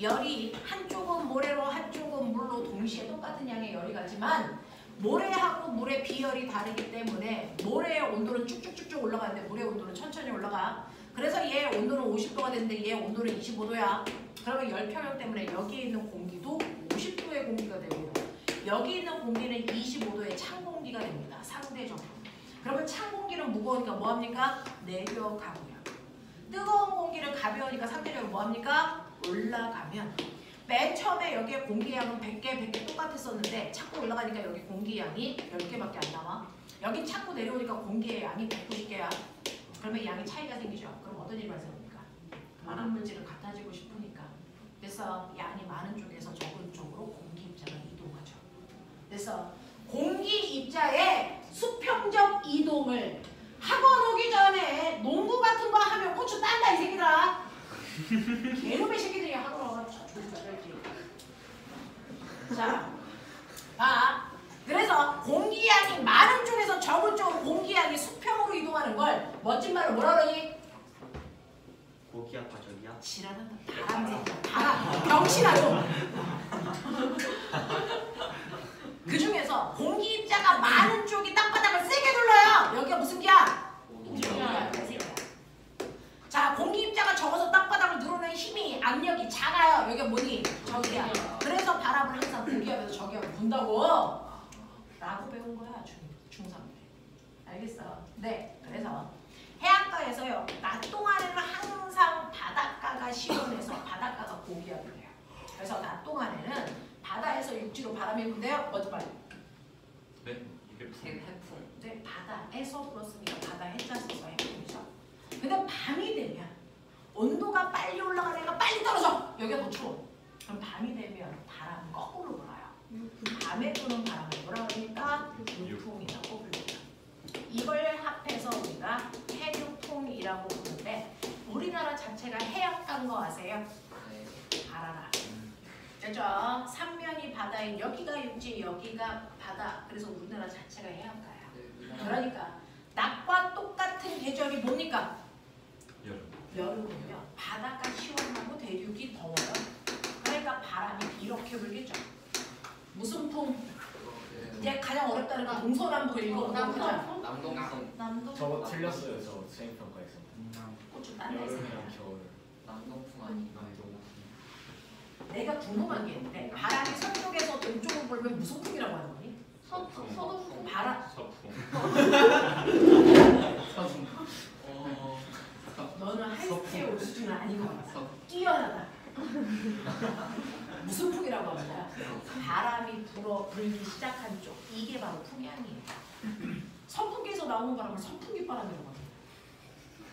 열이 한쪽은 모래로 한쪽은 물로 동시에 똑같은 양의 열이 가지만 모래하고 물의 비열이 다르기 때문에 모래의 온도는 쭉쭉쭉쭉 올라가는데 물의 온도는 천천히 올라가. 그래서 얘 온도는 50도가 되는데 얘 온도는 25도야. 그러면 열평형 때문에 여기에 있는 공기도 50도의 공기가 됩니다. 여기 있는 공기는 25도의 찬 공기가 됩니다. 상대적으로. 그러면 찬 공기는 무거우니까 뭐합니까? 내려가고요. 뜨거운 공기를 가벼우니까 상대적으로 뭐합니까? 올라가면 맨 처음에 여기에 공기양은 100개 똑같았었는데 자꾸 올라가니까 여기 공기양이 10개밖에 안 남아. 여기 자꾸 내려오니까 공기의 양이 190개야. 그러면 양이 차이가 생기죠. 그럼 어떤 일이 발생합니까? 많은 물질을 갖다주고 싶으니까. 그래서 양이 많은 쪽에서 적은 쪽으로 공기 입자가 이동하죠. 그래서 공기 입자의 수평적 이동을 학원 오기 전에 농구 같은 거 하면 고추 딴다 이 새끼들아. 개놈의 새끼들이 학원 와서 조심해야 지. 자, 봐. 그래서 공기양이 많은 쪽에서 적은 쪽으로 공기양이 수평으로 이동하는 걸 멋진 말로 뭐라 그러니? 고기압 과정이야? 지랄한다. 바람 새끼야. 바람. 병신아도. 그 중에서 공기 입자가 많은 쪽이 땅바닥을 세게 눌러요. 여기가 무슨 기야? 공기야. 자, 공기 입자가 적어서 땅바닥을 누르는 힘이 압력이 작아요. 여기가 뭐니? 저기야. 그래서 바람을 항상 공기압에서 저기압을 분다고. 라고 배운 거야. 중3 때. 알겠어? 네. 그래서 해안가에서요. 낮 동안에는 항상 바닷가가 시원해서 바닷가가 고기압이에요. 그래서 낮 동안에는 바다에서 육지로 바람이 부는데요. 어디 봐요? 네, 이게 풍. 해풍. 네, 바다에서 불었으니까 바다 해자 써서 해풍이죠. 근데 밤이 되면 온도가 빨리 올라가는 애가 빨리 떨어져. 여기가 더 추워. 그럼 밤이 되면 바람 거꾸로 불어요. 밤에 부는 바람을 뭐라 그러니까 유풍이라고 불러요. 이걸 합해서 우리가 해류풍이라고 부르는데 아세요? 네. 알아라. 그죠? 삼면이 바다인 여기가 육지, 여기가 바다. 그래서 우리나라 자체가 해안가야. 그러니까 낮과 똑같은 계절이 뭡니까? 여름. 여름이면 바다가 시원하고 대륙이 더워요. 그러니까 바람이 이렇게 불겠죠. 무슨 풍? 이제 가장 어렵다는 건 동서남북을 읽어보는 거죠. 남동풍. 남동. 저거 틀렸어요. 저 수행평가에서. 고추 딴 데서. 여름이랑 겨울. 남동풍 아니. 내가 궁금한 게 있는데 바람이 서쪽에서 동쪽으로 불면 무슨 풍이라고 하는 거니? 서동풍. 바람. 서풍. 너는 하이스케 올 수준은 아닌 것 같아. 서. 뛰어나다. 무슨 풍이라고 합니다. 바람이 불기 시작한 쪽. 이게 바로 풍향이에요. 선풍기에서 나오는 바람을 선풍기 바람이라고 합니다.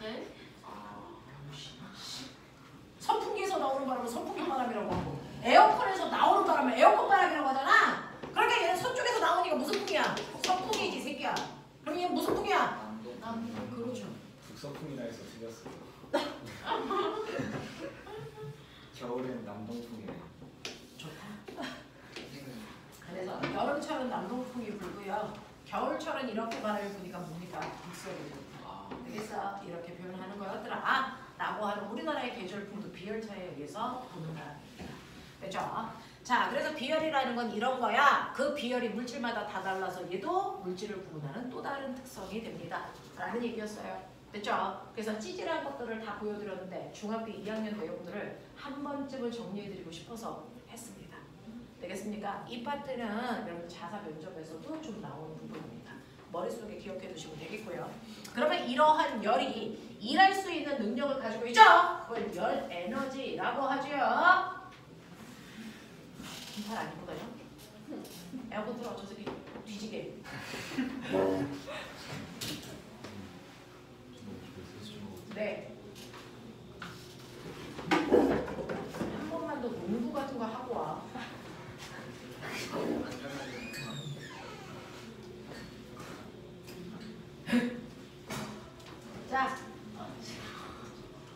네? 선풍기에서 나오는 바람을 선풍기 바람이라고 하고 에어컨에서 나오는 바람을 에어컨 바람이라고 하잖아. 그러니까 얘는 서쪽에서 나오니까 무슨 풍이야? 선풍기지 새끼야. 그럼 얘는 무슨 풍이야? 남동풍. 그렇죠. 북서풍이라 해서 틀렸어요. 겨울엔 남동풍이래. 좋다. 선생님. 그래서 여름철은 남동풍이 불고요. 겨울철은 이렇게 바람이 부니까 뭡니까? 북서이죠. 그래서 이렇게 표현하는 거였더라. 라고 하는 우리나라의 계절풍도 비열차에 의해서 부는 바람입니다. 그렇죠? 자, 그래서 비열이라는 건 이런 거야. 그 비열이 물질마다 다 달라서 얘도 물질을 구분하는 또 다른 특성이 됩니다. 라는 얘기였어요. 됐죠? 그래서 찌질한 것들을 다 보여드렸는데 중학교 2학년 내용들을 한 번쯤은 정리해드리고 싶어서 했습니다. 되겠습니까? 이 파트는 여러분 자사 면접에서도 좀 나오는 부분입니다. 머릿속에 기억해 두시면 되겠고요. 그러면 이러한 열이 일할 수 있는 능력을 가지고 있죠? 그걸 열 에너지라고 하죠. 긴팔 아니거든요. 에어컨 틀어 저 새끼 뒤지게. 네. 한 번만 더 농구 같은 거 하고 와. 자,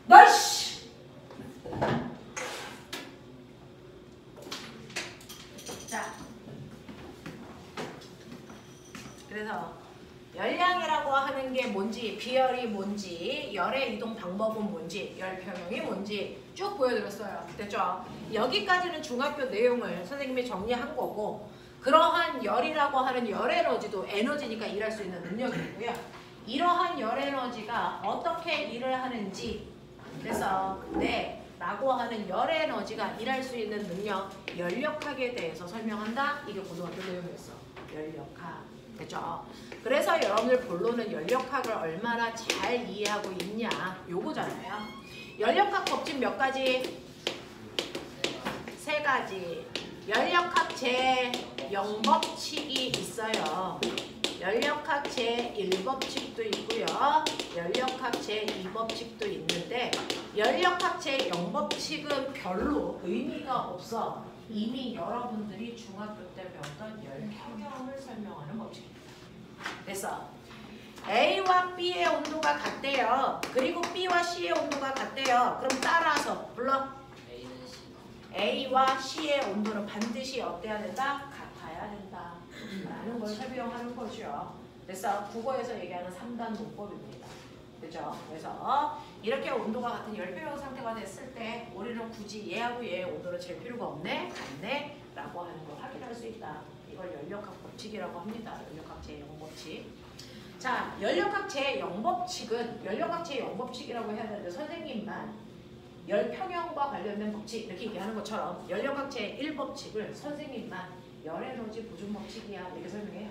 너씨. 자, 그래서 열량이라고 하는 게 뭔지, 비열이 뭔지, 열의 이동 방법은 뭔지, 열 평형이 뭔지 쭉 보여드렸어요. 됐죠? 여기까지는 중학교 내용을 선생님이 정리한 거고, 그러한 열이라고 하는 열 에너지도 에너지니까 일할 수 있는 능력이고요. 이러한 열 에너지가 어떻게 일을 하는지, 그래서 라고 하는 열 에너지가 일할 수 있는 능력, 열역학에 대해서 설명한다. 이게 고등학교 내용이었어. 열역학. 됐죠? 그래서 여러분들 본론은 열역학을 얼마나 잘 이해하고 있냐 요거잖아요. 열역학 법칙 몇 가지? 3가지. 열역학 제0법칙이 있어요. 열역학 제1법칙도 있고요. 열역학 제2법칙도 있는데 열역학 제0법칙은 별로 의미가 없어. 이미 여러분들이 중학교 때 배웠던 열평형을 설명하는 법칙입니다. 그래서 A와 B의 온도가 같대요. 그리고 B와 C의 온도가 같대요. 그럼 따라서 불러. A는 C. A와 C의 온도는 반드시 어때야 된다? 같아야 된다. 라는 걸 설명하는 거죠. 그래서 국어에서 얘기하는 3단 문법입니다. 그죠? 그래서 이렇게 온도가 같은 열평형 상태가 됐을 때 우리는 굳이 얘하고 얘의 온도를 잴 필요가 없네? 같네? 라고 하는 걸 확인할 수 있다. 이걸 열역학 법칙이라고 합니다. 열역학 제0법칙. 자, 열역학 제0법칙은 열역학 제0법칙이라고 해야 되는데 선생님만 열평형과 관련된 법칙 이렇게 얘기하는 것처럼 열역학 제1법칙을 선생님만 열에너지 보존 법칙이야 이렇게 설명해요.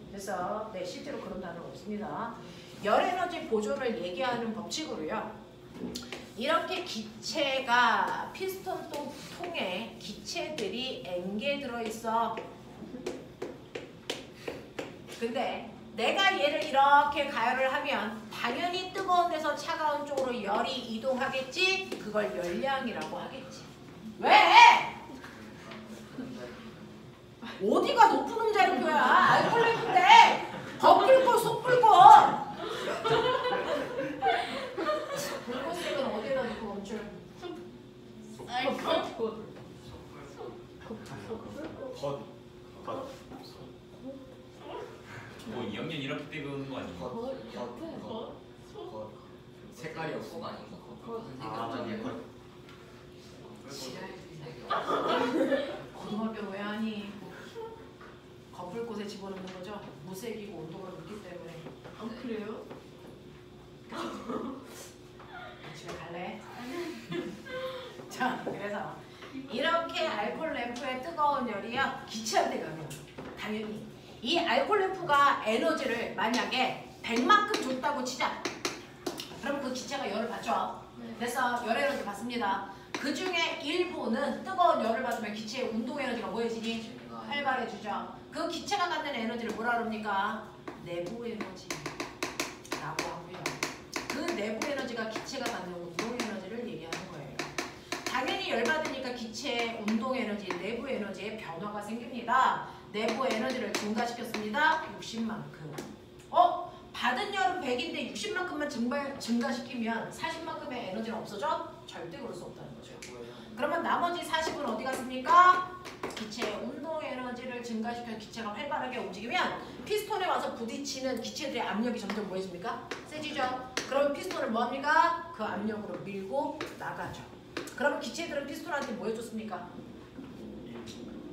그래서 실제로 그런 단어는 없습니다. 열에너지 보존을 얘기하는 법칙으로요. 이렇게 기체가 피스톤 통에 기체들이 N개 들어있어. 근데 내가 얘를 이렇게 가열을 하면 당연히 뜨거운 데서 차가운 쪽으로 열이 이동하겠지? 그걸 열량이라고 하겠지. 왜? 어디가 높은 음자리표야? 알콜레인데 더 끓고 속 끓고. 불꽃색은 어디에다 놓고 멈출? 뭐 2학년 1학기 때 배우는 거 아니에요? 색깔이 없어 아닌가? 맞네. 고등학교 왜 하니? 거풀꽃에 집어넣는 거죠? 무색이고 온도가 높기 때문에. 그래요? 집에 갈래? 자, 그래서 이렇게 알코올 램프의 뜨거운 열이요 기체한테 가면 당연히 이 알코올 램프가 에너지를 만약에 100만큼 줬다고 치자. 그럼 그 기체가 열을 받죠. 그래서 열 에너지 받습니다. 그 중에 일부는 뜨거운 열을 받으면 기체의 운동 에너지가 뭐해지니? 활발해지죠. 그 기체가 갖는 에너지를 뭐라 그럽니까? 내부 에너지라고 하고요. 그 내부 에너지가 기체가 갖는 운동 에너지를 얘기하는 거예요. 당연히 열받으니까 기체의 운동 에너지, 내부 에너지에 변화가 생깁니다. 내부 에너지를 증가시켰습니다. 60만큼. 받은 열은 100인데 60만큼만 증가시키면 40만큼의 에너지는 없어져? 절대 그럴 수 없다는 거죠. 그러면 나머지 40은 어디 갔습니까? 기체의 운동 에너지를 증가시켜 기체가 활발하게 움직이면 피스톤에 와서 부딪히는 기체들의 압력이 점점 뭐해집니까? 세지죠. 그럼 피스톤을 뭐합니까? 그 압력으로 밀고 나가죠. 그러면 기체들은 피스톤한테 뭐 해줬습니까?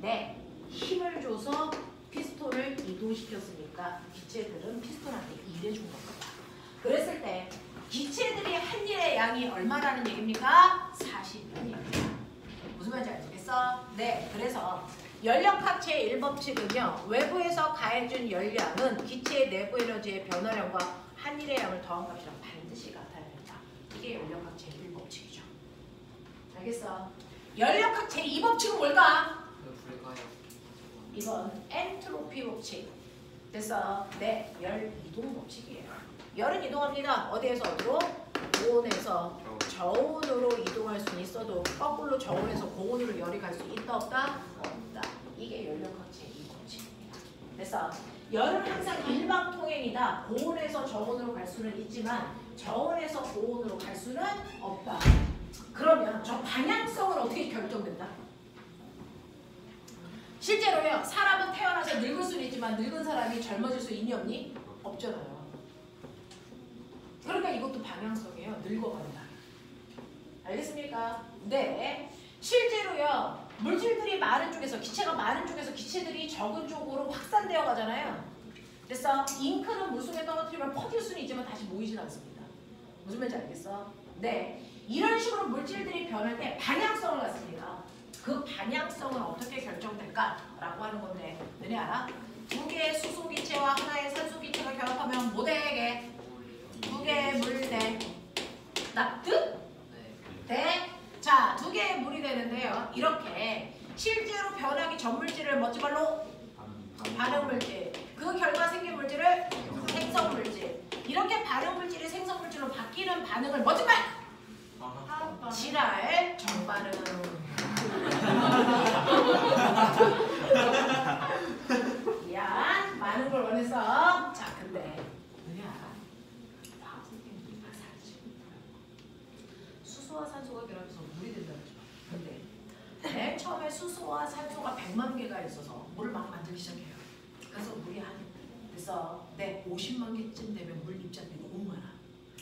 네, 힘을 줘서 피스톤을 이동시켰으니까 기체들은 피스톤한테 일해준 겁니다. 그랬을 때 기체들이 한 일의 양이 얼마라는 얘기입니까? 40분입니다. 무슨 말인지 알겠어? 네, 그래서 열역학체의 1법칙은요. 외부에서 가해준 열량은 기체의 내부 에너지의 변화량과 한 일의 양을 더한 값이랑 반드시 같아야 된다. 이게 열역학체의 1법칙이죠. 알겠어? 열역학체의 2법칙은 뭘까? 이건 엔트로피 법칙. 그래서 네, 열 이동 법칙이에요. 열은 이동합니다. 어디에서 어디로? 고온에서 저온으로 이동할 수는 있어도 거꾸로 저온에서 고온으로 열이 갈 수 있다 없다? 없다. 이게 열역학체의 이 법칙입니다. 그래서 열은 항상 일방통행이다. 고온에서 저온으로 갈 수는 있지만 저온에서 고온으로 갈 수는 없다. 그러면 저 방향성은 어떻게 결정된다? 실제로요. 사람은 태어나서 늙을 수는 있지만 늙은 사람이 젊어질 수 있니 없니? 없잖아요. 그러니까 이것도 방향성이에요. 늙어간다. 알겠습니까? 네. 실제로요. 물질들이 많은 쪽에서 기체가 많은 쪽에서 기체들이 적은 쪽으로 확산되어 가잖아요. 그래서 잉크는 물속에 떨어뜨리면 퍼질 수는 있지만 다시 모이질 않습니다. 무슨 말인지 알겠어? 네. 이런 식으로 물질들이 변할 때 방향성을 갖습니다. 그 방향성은 어떻게 결정될까라고 하는 건데 너네 알아? 두 개의 수소 기체와 하나의 산소 기체가 결합하면 뭐 되게? 두 개의 물 대. 납득? 대. 자, 두 개의 물이 되는데요. 이렇게 실제로 변하기 전 물질을 뭐지 말로? 반응 물질. 그 결과 생긴 물질을 생성 물질. 이렇게 반응 물질이 생성 물질로 바뀌는 반응을 뭐지 말? 지랄 정반응. 미안, 많은 걸 원해서. 자, 근데 너네 알아? 과학 선생님들이 다 사라지고 수소와 산소가 결합해서 물이 된다고 하죠. 근데 맨 처음에 수소와 산소가 100만 개가 있어서 물을 막 만들기 시작해요. 그래서 물이 그래서 50만 개쯤 되면 물 입자들이 너무 많아.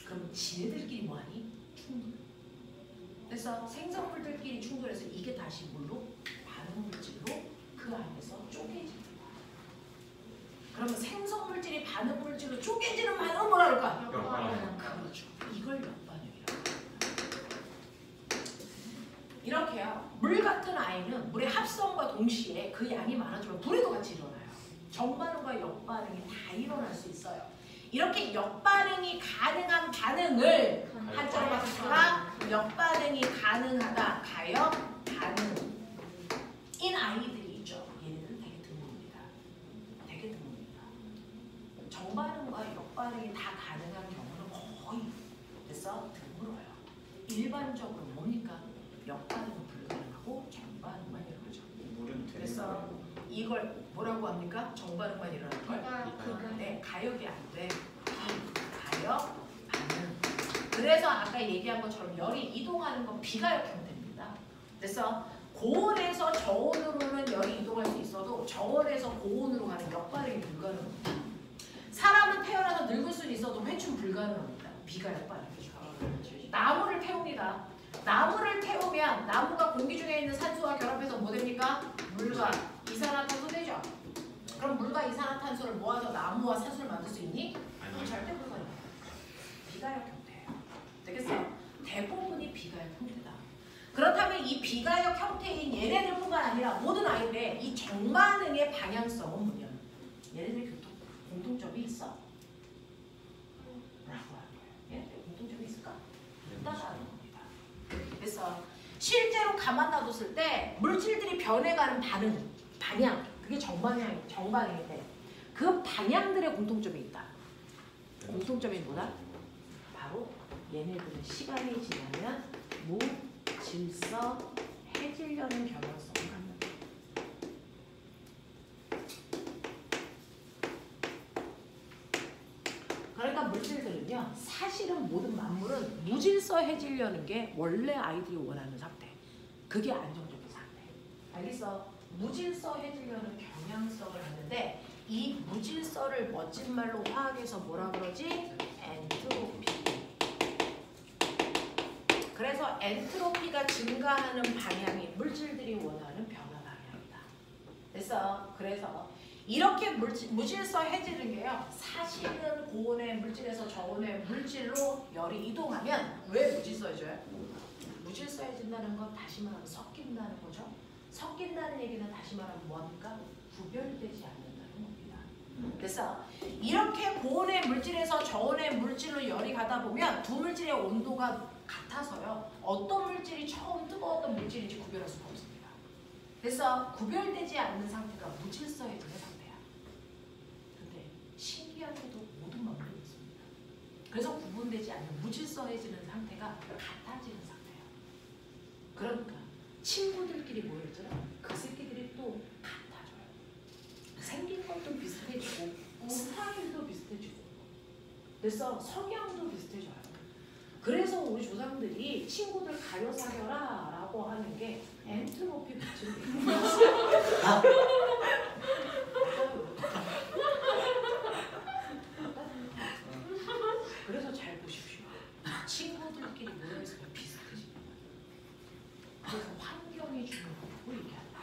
그럼 지네들끼리 뭐하니? 충돌. 그래서 생성물들끼리 충돌해서 이게 다시 물로 반응물질로 그 안에서 쪼개집니다. 그러면 생성물질이 반응물질로 쪼개지는 반응은 뭐라 그럴까? 역반응. 그렇죠. 이걸 역반응이라고 합니다. 이렇게요. 물 같은 아이는 물의 합성과 동시에 그 양이 많아지면 불에도 같이 일어나요. 정반응과 역반응이 다 일어날 수 있어요. 이렇게 역반응이 가능한 반응을 한자로 바꾸거나 역반응이 가능하다. 가역 반응인 아이들이 있죠. 얘네들은 되게 드뭅니다. 되게 드뭅니다. 정반응과 역반응이 다 가능한 경우는 거의 그래서 드물어요. 일반적으로 뭡니까? 역반응은 불가능하고 정반응만 일어나죠. 물은 되는 그래서 거예요. 이걸 뭐라고 합니까? 정반응만 일어나는 걸? 네, 가역이 안 돼. 가역 반응. 그래서 아까 얘기한 것처럼 열이 이동하는 건 비가역 형태입니다. 됐어? 고온에서 저온으로는 열이 이동할 수 있어도 저온에서 고온으로 가는 역반응이 불가능합니다. 사람은 태어나서 늙을 수는 있어도 회춘 불가능합니다. 비가역 반응이죠. 나무를 태웁니다. 나무를 태우면 나무가 공기 중에 있는 산소와 결합해서 뭐 됩니까? 물과 이산화탄소 되죠. 그럼 물과 이산화탄소를 모아서 나무와 산소를 만들 수 있니? 아니요. 절대 불가능해요. 비가역 형태예요. 되겠어요? 대부분이 비가역 형태다. 그렇다면 이 비가역 형태인 얘네들뿐만 아니라 모든 아이들의 이 정반응의 방향성은 뭐냐면 얘네들 공통점이 있어. 라고 하는 거예요. 얘네들 공통점이 있을까? 있다가 하는 겁니다. 그래서 실제로 가만 놔뒀을 때 물질들이 변해가는 방향, 그게 정방향인데 그 방향들의 공통점이 있다. 공통점이 뭐다? 바로 얘네들은 시간이 지나면 무질서해지려는 경향성을 갖는다. 그러니까 물질들은요, 사실은 모든 만물은 무질서해지려는 게 원래 아이들이 원하는 상태. 그게 안정적인 상태. 알겠어? 무질서해지려는 경향성을 갖는데 이 무질서를 멋진 말로 화학에서 뭐라 그러지? 엔트로피. 그래서 엔트로피가 증가하는 방향이 물질들이 원하는 변화 방향이다. 그래서 이렇게 무질서해지는 게요. 사실은 고온의 물질에서 저온의 물질로 열이 이동하면 왜 무질서해져요? 무질서해진다는 건 다시 말하면 섞인다는 거죠. 섞인다는 얘기는 다시 말하면 뭐합니까? 구별되지 않는다는 겁니다. 그래서 이렇게 고온의 물질에서 저온의 물질로 열이 가다 보면 두 물질의 온도가 같아서요. 어떤 물질이 처음 뜨거웠던 물질인지 구별할 수가 없습니다. 그래서 구별되지 않는 상태가 무질서해지는 상태야. 근데 신기하게도 모든 만물이 있습니다. 그래서 구분되지 않는 무질서해지는 상태가 같아지는 상태야. 그러니까 친구들끼리 모였잖아. 그 새끼들이 또 같아져요. 생긴 것도 비슷해지고 스타일도 비슷해지고 그래서 성향도 비슷해져요. 그래서 우리 조상들이 친구들 가려 사겨라 라고 하는 게 엔트로피 붙이는 게 그래서 잘 보십시오. 친구들끼리 모여있으면 비슷해집니다. 그래서 환경이 중요하다고 얘기한다.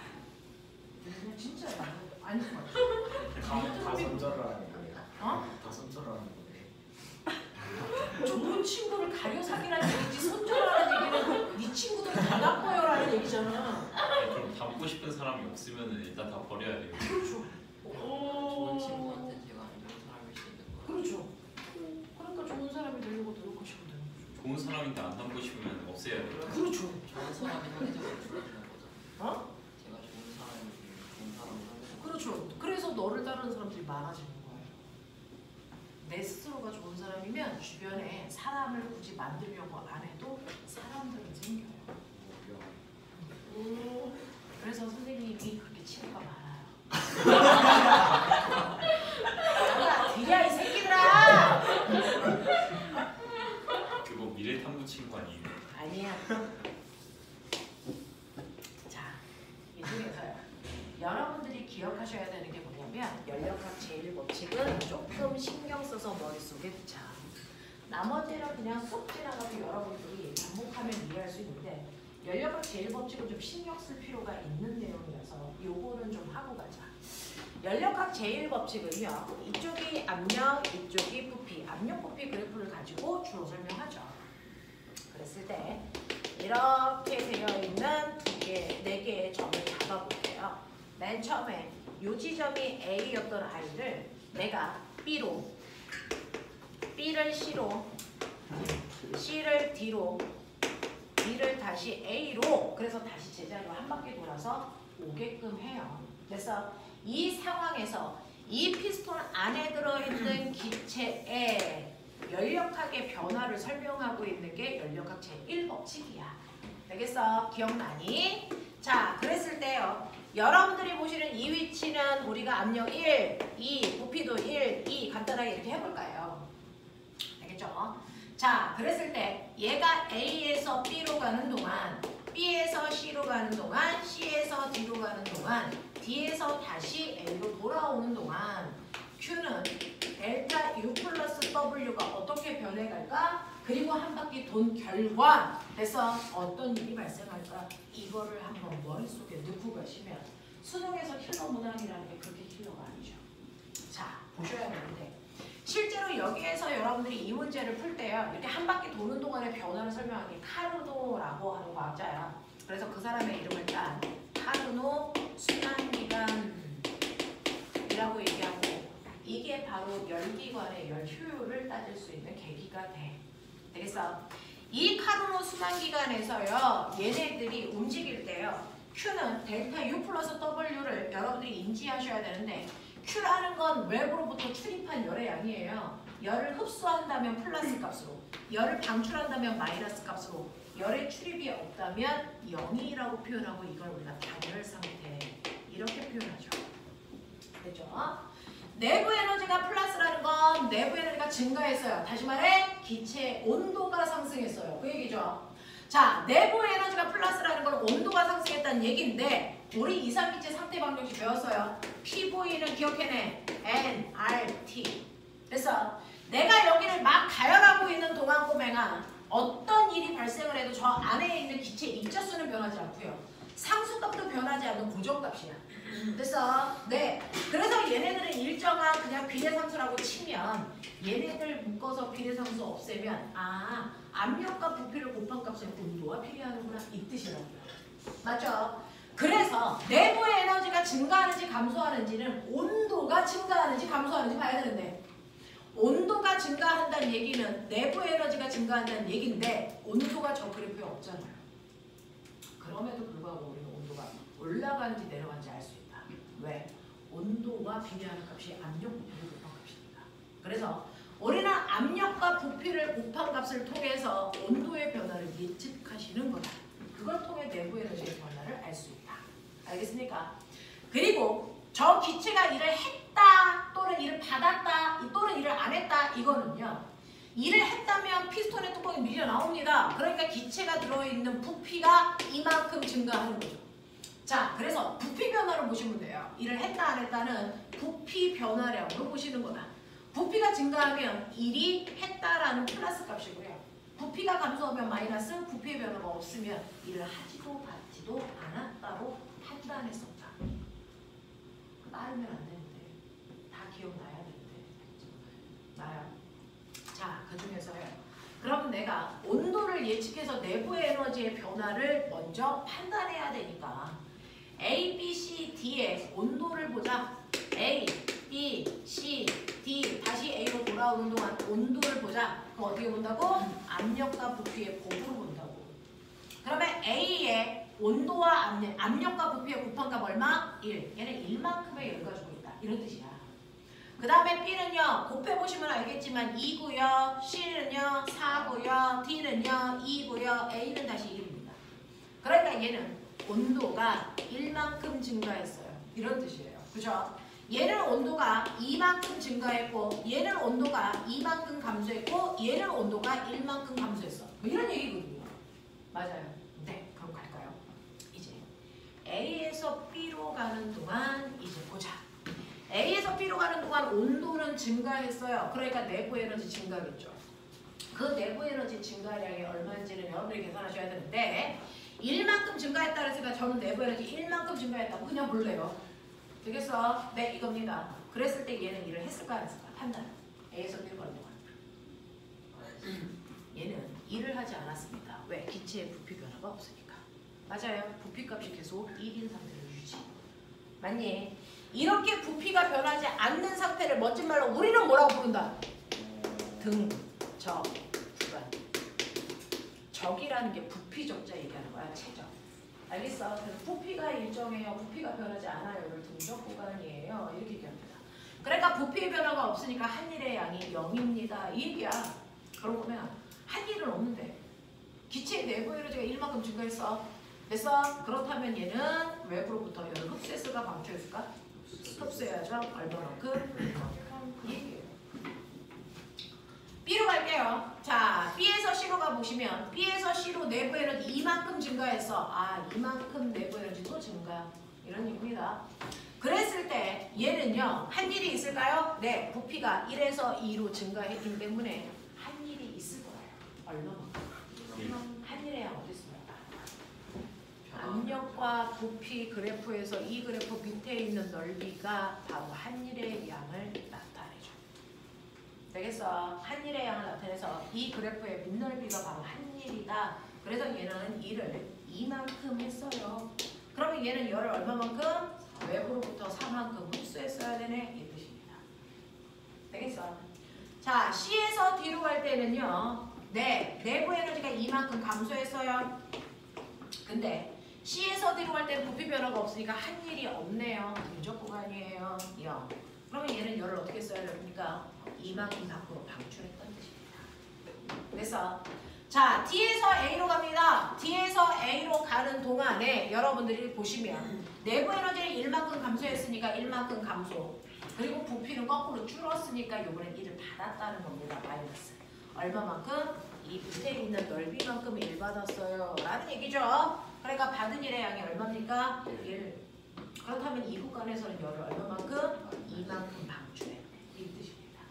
진짜 아닌 것 같아요. 다 손절하는 거예요. 어? 다 손절하는 거예요. 좋은 친구를 가려 사귀라는 얘기지 손절하라는 얘기는 네 친구들 다 나빠요라는 얘기잖아. 그럼 닮고 싶은 사람이 없으면 일단 다 버려야 돼요. 그렇죠. 좋은 친구한테 제가 안 좋은 사람일 수 있는 거예요. 그렇죠. 그러니까 좋은 사람이 되려고 노력하시면 되는 거죠. 좋은 사람인데 안 닮고 싶으면 없애야 돼요. 그렇죠. 좋은 사람이 상대적으로 줄어드는 거죠. 어? 제가 좋은 사람이 좋은 사람이 상대적으로. 그렇죠. 그래서 너를 따르는 사람들이 많아지는 거예요. 내 스스로가 좋은 사람이면 주변에 사람을 굳이 만들려고 안 해도 사람들은 생겨요. 그래서 선생님이 그렇게 친구가 많아요. 나가 뒤야 이 새끼들아! 그거 미래 탐구 친구 아니에요? 아니야. 자, 이 중에서요. 여러분들이 기억하셔야 되는 게 뭐냐면 연력학 제1법칙은 조금 신경 써서 머릿속에 넣자. 나머지는 그냥 쏙 지나가도 여러분들이 반복하면 이해할 수 있는데 연력학 제1법칙은 좀 신경 쓸 필요가 있는 내용이라서 요거는 좀 하고 가자. 연력학 제1법칙은요. 이쪽이 압력, 이쪽이 부피, 압력, 부피 그래프를 가지고 주로 설명하죠. 그랬을 때 이렇게 되어 있는 네 개의 점을 잡아볼게요. 맨 처음에 요 지점이 A였던 아이를 내가 B로, B를 C로, C를 D로, D를 다시 A로, 그래서 다시 제자리로 한 바퀴 돌아서 오게끔 해요. 그래서 이 상황에서 이 피스톤 안에 들어있는 기체의 연력학의 변화를 설명하고 있는 게 연력학 제1법칙이야. 되겠어? 기억나니? 자, 그랬을 때요. 여러분들이 보시는 이 위치는 우리가 압력 1, 2, 부피도 1, 2 간단하게 이렇게 해볼까요? 알겠죠? 자, 그랬을 때 얘가 A에서 B로 가는 동안 B에서 C로 B로 가는 동안, C에서 D로 가는 동안, D에서 다시 A로 돌아오는 동안 Q는 델타 U 플러스 W가 어떻게 변해갈까? 그리고 한 바퀴 돈 결과 돼서 어떤 일이 발생할까? 이거를 한번 머릿속에 넣고 가시면 수능에서 킬러 문항이라는 게 그렇게 킬러가 아니죠. 자, 보셔야 되는데 실제로 여기에서 여러분들이 이 문제를 풀 때요. 이렇게 한 바퀴 도는 동안의 변화를 설명한 게 카르노라고 하는 과학자야. 그래서 그 사람의 이름을 딴 카르노 순환기간이라고 얘기하고 이게 바로 열기관의 열 효율을 따질 수 있는 계기가 돼. 되겠어? 이 카르노 순환기관에서요. 얘네들이 움직일 때요. Q는 델타 U 플러스 W를 여러분들이 인지하셔야 되는데 Q라는 건 외부로부터 출입한 열의 양이에요. 열을 흡수한다면 플러스 값으로, 열을 방출한다면 마이너스 값으로, 열의 출입이 없다면 0이라고 표현하고 이걸 우리가 단열 상태 이렇게 표현하죠. 됐죠? 내부 에너지가 플러스라는 건 내부 에너지가 증가했어요. 다시 말해 기체의 온도가 상승했어요. 그 얘기죠. 자, 내부 에너지가 플러스라는 건 온도가 상승했다는 얘기인데 우리 이상기체 상태 방정식 배웠어요. PV는 기억해내. nRT. 그래서 내가 여기를 막 가열하고 있는 동안 꼬맹아 어떤 일이 발생을 해도 저 안에 있는 기체 입자수는 변하지 않고요. 상수값도 변하지 않는 고정값이야. 그래서 네. 그래서 얘네들은 일정한 그냥 비례상수라고 치면 얘네들 묶어서 비례상수 없애면 아 압력과 부피를 곱한 값은 온도와 비례하는구나 이 뜻이라고요. 맞죠? 그래서 내부의 에너지가 증가하는지 감소하는지는 온도가 증가하는지 감소하는지 봐야 되는데 온도가 증가한다는 얘기는 내부 에너지가 증가한다는 얘기인데 온도가 저 그래프에 없잖아요. 그럼에도 불구하고 우리는 온도가 올라가는지 내려가는지 알 수 있다. 왜? 온도와 비례하는 값이 압력, 부피를 곱한 값이니까. 그래서 우리는 압력과 부피를 곱한 값을 통해서 온도의 변화를 예측하시는 거다. 그걸 통해 내부 에너지의 변화를 알 수 있다. 알겠습니까? 그리고 저 기체가 일을 했다 또는 일을 받았다 또는 일을 안 했다 이거는요. 일을 했다면 피스톤의 뚜껑이 밀려 나옵니다. 그러니까 기체가 들어있는 부피가 이만큼 증가하는 거죠. 자, 그래서 부피 변화를 보시면 돼요. 일을 했다 안 했다는 부피 변화량으로 보시는 거다. 부피가 증가하면 일이 했다라는 플러스 값이고요. 부피가 감소하면 마이너스, 부피의 변화가 없으면 일을 하지도 받지도 않았다고 판단했었다. 따르면 안 되는데 다 기억나야 되는데 나요. 자, 그 중에서요. 그럼 내가 온도를 예측해서 내부 에너지의 변화를 먼저 판단해야 되니까 A, B, C, D의 온도를 보자. A, B, C, D 다시 A로 돌아오는 동안 온도를 보자. 그럼 어떻게 본다고? 압력과 부피의 곱으로 본다고. 그러면 A의 온도와 압력과 부피의 곱한값 얼마? 1. 얘는 1만큼의 열을 가지고 있다. 이런 뜻이야. 그 다음에 B는요. 곱해보시면 알겠지만 2고요. C는요. 4고요. D는요. 2고요. A는 다시 1입니다. 그러니까 얘는 온도가 1만큼 증가했어요. 이런 뜻이에요. 그죠? 얘는 온도가 2만큼 증가했고 얘는 온도가 2만큼 감소했고 얘는 온도가 1만큼 감소했어. 뭐 이런 얘기거든요. 맞아요. 네, 그럼 갈까요? 이제 A에서 B로 가는 동안 이제 보자. A에서 B로 가는 동안 온도는 증가했어요. 그러니까 내부 에너지 증가겠죠. 그 내부 에너지 증가량이 얼마인지는 여러분들이 계산하셔야 되는데 1만큼 증가했다 그랬으니까 저는 내부 에너지 1만큼 증가했다고 그냥 볼래요. 되겠어? 네, 이겁니다. 그랬을 때 얘는 일을 했을까 안 했을까? 판단. A에서 B로 가는 동안. 얘는 일을 하지 않았습니다. 왜? 기체의 부피 변화가 없으니까. 맞아요. 부피값이 계속 1인 상태를 유지. 맞니? 이렇게 부피가 변하지 않는 상태를 멋진 말로 우리는 뭐라고 부른다? 등, 적, 구간. 적이라는 게 부피 적자 얘기하는 거야. 최적. 알겠어? 그래서 부피가 일정해요. 부피가 변하지 않아요를 등적 구간이에요. 이렇게 얘기합니다. 그러니까 부피의 변화가 없으니까 한 일의 양이 0입니다. 이 얘기야. 그러고 보면 한 일은 없는데 기체의 내부 에너지가 1만큼 증가했어. 됐어? 그렇다면 얘는 외부로부터 열을 흡수했을까 방출했을까? 흡수해야죠. 얼마만큼? 이 얘기예요. B로 갈게요. 자, B에서 C로 가보시면 B에서 C로 내부 에너지 이만큼 증가했어. 아, 이만큼 내부 에너지도 증가. 이런 얘기입니다. 그랬을 때 얘는요. 한 일이 있을까요? 네, 부피가 1에서 2로 증가했기 때문에 한 일이 있을 거예요. 얼마만큼? 한 일에 어디 있어요? 압력과 부피 그래프에서 이 그래프 밑에 있는 넓이가 바로 한 일의 양을 나타내죠. 되겠어? 한 일의 양을 나타내서 이 그래프의 밑넓이가 바로 한 일이다. 그래서 얘는 1을 이만큼 했어요. 그러면 얘는 열을 얼마만큼? 외부로부터 4만큼 흡수했어야 되네. 이 뜻입니다. 되겠어? 자, C에서 D로 갈 때는요. 네, 내부 에너지가 이만큼 감소했어요. 근데 C에서 D로 갈 때는 부피 변화가 없으니까 한 일이 없네요. 누적 구간이에요. 0. 그러면 얘는 열을 어떻게 써야 됩니까? 이만큼 밖으로 방출했던 뜻입니다. 그래서 자, D에서 A로 갑니다. D에서 A로 가는 동안에 여러분들이 보시면 내부 에너지는 1만큼 감소했으니까 1만큼 감소. 그리고 부피는 거꾸로 줄었으니까 요번엔 1을 받았다는 겁니다. 마이너스. 얼마만큼? 이 밑에 있는 넓이만큼 1 받았어요. 라는 얘기죠. 그러니까 받은 일의 양이 얼마입니까? 1. 그렇다면 이 구간에서는 열을 얼마만큼? 이만큼 방출해. 이 뜻입니다.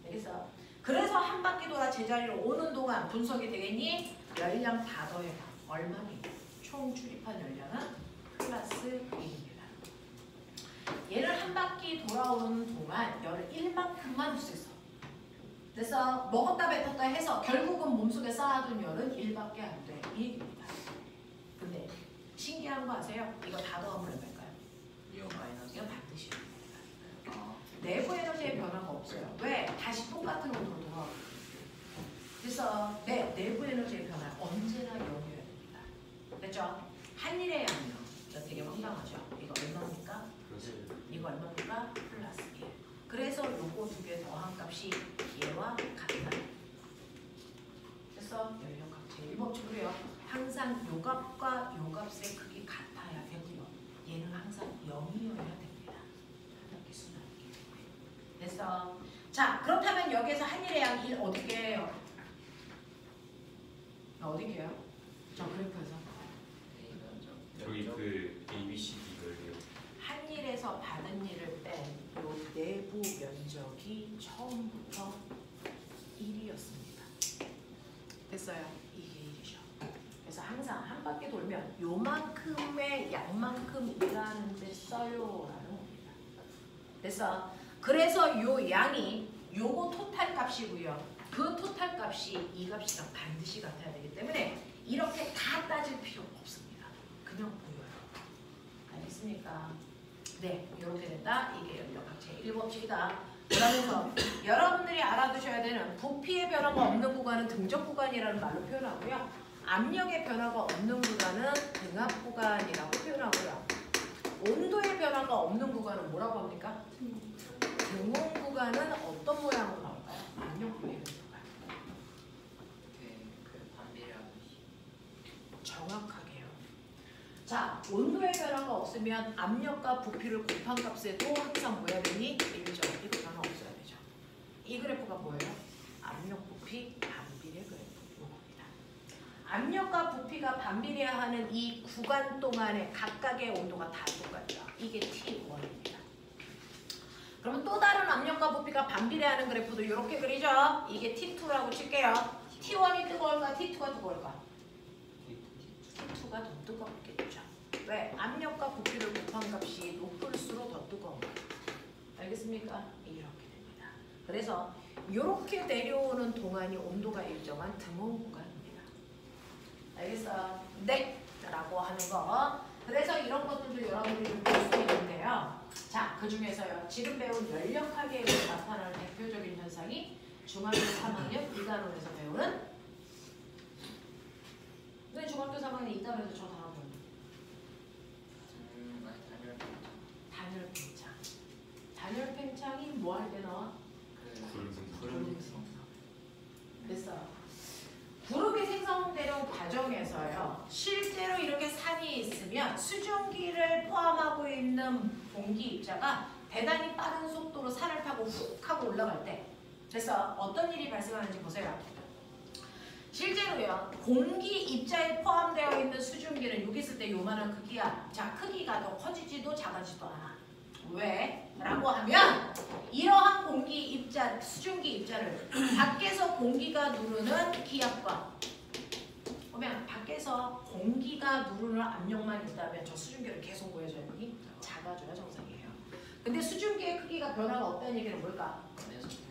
알겠어? 그래서 한 바퀴 돌아 제자리로 오는 동안 분석이 되겠니? 열량 다 더해봐. 얼마니? 총 출입한 열량은 플러스 1입니다. 얘를 한 바퀴 돌아오는 동안 열을 1만큼만 흡수했어. 그래서 먹었다 뱉었다 해서 결국은 몸속에 쌓아둔 열은 1밖에 안 돼. 이 얘기입니다. 근데 신기한 거 아세요? 이거 다 더하면 얼마일까요? 이거 마이너스. 이건 반드시 아, 내부 에너지의 변화가 없어요. 왜? 다시 똑같은 온도로 돌아오고. 그래서 내부 에너지의 변화 언제나 0이어야 됩니다. 됐죠? 한 일의 양이요. 저 되게 황당하죠? 이거 얼마입니까? 이거 얼마입니까? 플러스 1. 그래서 요거 두 개 더한 값이 얘와 같다. 그래서 연력값 제1법칙으로요. 항상 요 값과 요 값의 크기 같아야 되고요. 얘는 항상 0이어야 됩니다. 기수는 아니기 때문에. 됐어. 자, 그렇다면 여기에서 한일의 양 1 어떻게 해요? 어떻게 해요? 저 그래프에서. 저기 그 A, B, C, D 열이요. 한 일에서 받은 일을 뺀 요 내부 면적이 처음부터 1이었습니다. 됐어요? 이게 1이죠. 그래서 항상 한 바퀴 돌면 요만큼의 양만큼 일하는 데 써요 라는 겁니다. 됐어? 그래서 요 양이 요거 토탈 값이고요. 그 토탈 값이 이 값이랑 반드시 같아야 되기 때문에 이렇게 다 따질 필요가 없습니다. 그냥 보여요. 알겠습니까? 네, 이렇게 된다. 이게 연력학 제1법칙이다. 그러면서 여러분들이 알아두셔야 되는 부피의 변화가 없는 구간은 등적 구간이라는 말로 표현하고요. 압력의 변화가 없는 구간은 등압 구간이라고 표현하고요. 온도의 변화가 없는 구간은 뭐라고 합니까? 등온 구간은 어떤 모양으로 나올까요? 압력 부위를 나올까요? 그 반비례하듯이. 정확하게요. 자, 온도의 변화가 없으면 압력과 부피를 곱한 값에도 항상 뭐야 되니? 1점. 이거 변화 없어야 되죠. 이 그래프가 뭐예요? 압력, 부피, 반비례 그래프. 이겁니다. 압력과 부피가 반비례하는 이 구간 동안의 각각의 온도가 다 똑같죠. 이게 T1입니다. 그러면 또 다른 압력과 부피가 반비례하는 그래프도 이렇게 그리죠. 이게 T2라고 칠게요. T1이 뜨거울까? T2가 뜨거울까? T2가 더 뜨겁겠죠. 왜? 압력과 부피를 곱한 값이 높을수록 더 뜨거운 거예요. 알겠습니까? 이렇게 됩니다. 그래서 이렇게 내려오는 동안이 온도가 일정한 등온 구간입니다. 알겠어요? 네! 라고 하는 거. 그래서 이런 것들도 여러분들이 볼 수 있는데요. 자, 그 중에서요. 지금 배운 연력학에 나타나는 대표적인 현상이 중학교 3학년 이단원에서 배우는 근데 중학교 3학년 이단원에서 저 단어 배우는 단열 팽창. 단열 팽창이 뭐 할 때 나와? 구름 그래서 구름이 생성되는 과정에서요. 실제로 이렇게 산이 있으면 수증기를 포함하고 있는 공기 입자가 대단히 빠른 속도로 산을 타고 훅 하고 올라갈 때 그래서 어떤 일이 발생하는지 보세요. 실제로요, 공기 입자에 포함되어 있는 수증기는 여기 있을 때 요만한 크기야. 자, 크기가 더 커지지도 작아지지도 않아. 왜? 라고 하면 이러한 공기 입자, 수증기 입자를 밖에서 공기가 누르는 기압과 보면 밖에서 공기가 누르는 압력만 있다면 저 수증기를 계속 보여줘야 되니 작아져야 정상이에요. 근데 수증기의 크기가 변화가 없다는 얘기는 뭘까?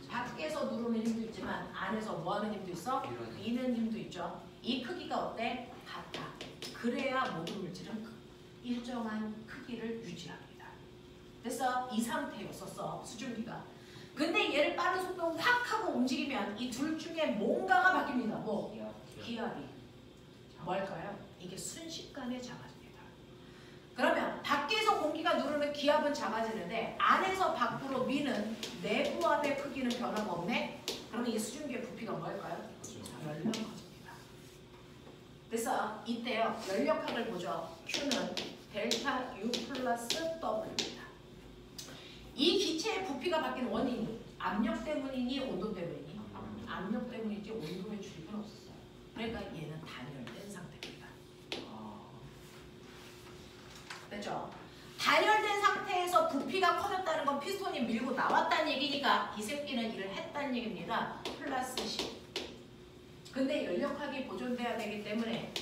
밖에서 누르는 힘도 있지만 안에서 뭐하는 힘도 있어? 미는 힘도 있죠. 이 크기가 어때? 같다. 그래야 모든 물질은 일정한 크기를 유지합니다. 그래서 이 상태였었어, 수증기가. 근데 얘를 빠른 속도로 확 하고 움직이면 이 둘 중에 뭔가가 바뀝니다. 뭐? 기압이. 뭘까요? 이게 순식간에 작아집니다. 그러면 밖에서 공기가 누르는 기압은 작아지는데 안에서 밖으로 미는 내부압의 크기는 변화가 없네? 그러면 이 수증기의 부피가 뭘까요? 연령 커집니다. 그래서 이때요, 연력학을 보죠. Q는 델타 U 플러스 W입니다. 이 기체의 부피가 바뀌는 원인이 압력 때문이니 온도 때문이니? 압력 때문이지 온도의 출입은 없었어요. 그러니까 얘는 단열된 상태입니다. 됐죠? 단열된 상태에서 부피가 커졌다는 건 피스톤이 밀고 나왔다는 얘기니까 이 새끼는 일을 했다는 얘기입니다. 플러스 10. 근데 연력학이 보존돼야 되기 때문에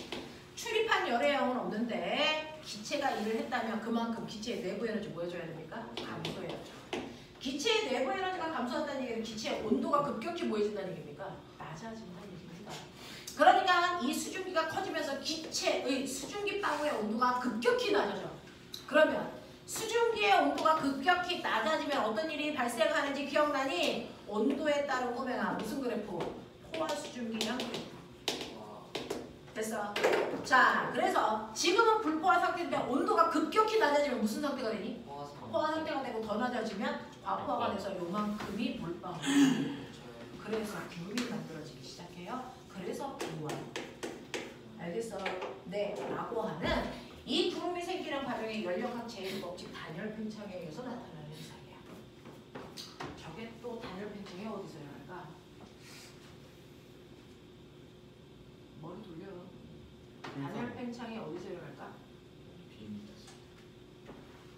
출입한 열의 양은 없는데 기체가 일을 했다면 그만큼 기체의 내부 에너지 뭐 해줘야 됩니까? 감소해야죠. 기체의 내부 에너지가 감소한다는 얘기는 기체의 온도가 급격히 뭐 해진다는 얘기입니까? 낮아진다는 얘기입니다. 그러니까 이 수증기가 커지면서 기체의 수증기 빵의 온도가 급격히 낮아져. 그러면 수증기의 온도가 급격히 낮아지면 어떤 일이 발생하는지 기억나니? 온도에 따른 꼬맹아 무슨 그래프? 포화 수증기량 그래프. 됐어? 자, 그래서 지금은 불포화 상태인데 온도가 급격히 낮아지면 무슨 상태가 되니? 포화 상태가 되고 더 낮아지면 과포화가 돼서 요만큼이 물방울. 그래서 균이 만들어지기 시작해요. 그래서 부활. 알겠어? 네, 라고 하는 이 구름이 생기는 과정이 연력학 제1법칙 단열 팽창에 의해서 나타나는 현상이야. 저게 또 단열 팽창이 어디서 일어날까? 머리 돌려. 단열 팽창이 어디서 일어날까?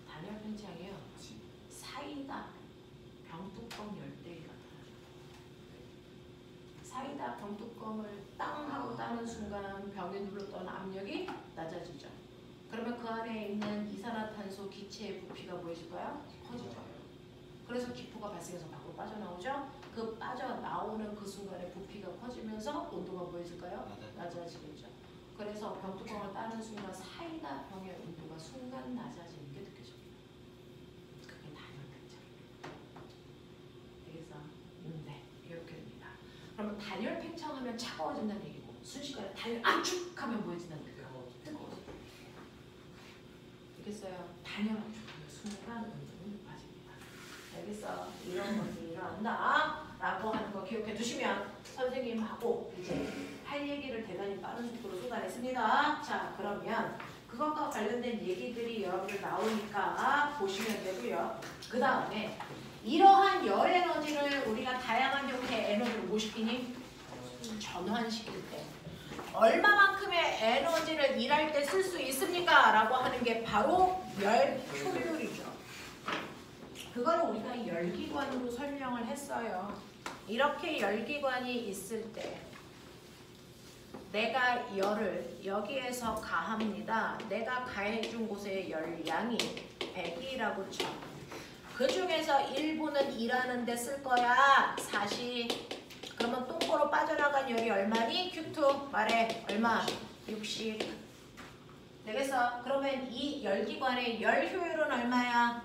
단열 팽창이요. 사이다 병뚜껑 열 때 나타나죠. 사이다 병뚜껑을 땅 하고 따는 순간 병에 눌렀던 압력이 낮아지죠. 그러면 그 안에 있는 이산화탄소 기체의 부피가 뭐해질까요? 커지죠. 그래서 기포가 발생해서 밖으로 빠져나오죠. 그 빠져나오는 그 순간에 부피가 커지면서 온도가 뭐해질까요? 낮아지겠죠. 그래서 병뚜껑을 따는 순간 사이다 병의 온도가 순간 낮아지는 게 느껴집니다. 그게 단열 팽창입니다. 알겠어? 네, 이렇게 됩니다. 그러면 단열 팽창하면 차가워진다는 얘기고 순식간에 단열 압축하면 뭐해진다는 얘기예요? 뜨거워져. 알겠어요? 단열 압축하면 순간 온도는 높아집니다. 알겠어? 이런 것들이 일어난다 라고 하는 거 기억해 두시면 선생님하고 이제 할 얘기를 대단히 빠른 속도로 쏟아냈습니다. 자, 그러면 그것과 관련된 얘기들이 여러분들 나오니까 보시면 되고요. 그 다음에 이러한 열 에너지를 우리가 다양한 형태의 에너지로 뭐 시키니? 전환시킬 때 얼마만큼의 에너지를 일할 때 쓸 수 있습니까? 라고 하는 게 바로 열 효율이죠. 그걸 우리가 열기관으로 설명을 했어요. 이렇게 열기관이 있을 때 내가 열을 여기에서 가합니다. 내가 가해준 곳의 열량이 100이라고 쳐. 그 중에서 일부는 일하는 데 쓸 거야. 40. 그러면 똥꼬로 빠져나간 열이 얼마니? Q2 말해. 얼마? 60. 되겠어? 그러면 이 열기관의 열 효율은 얼마야?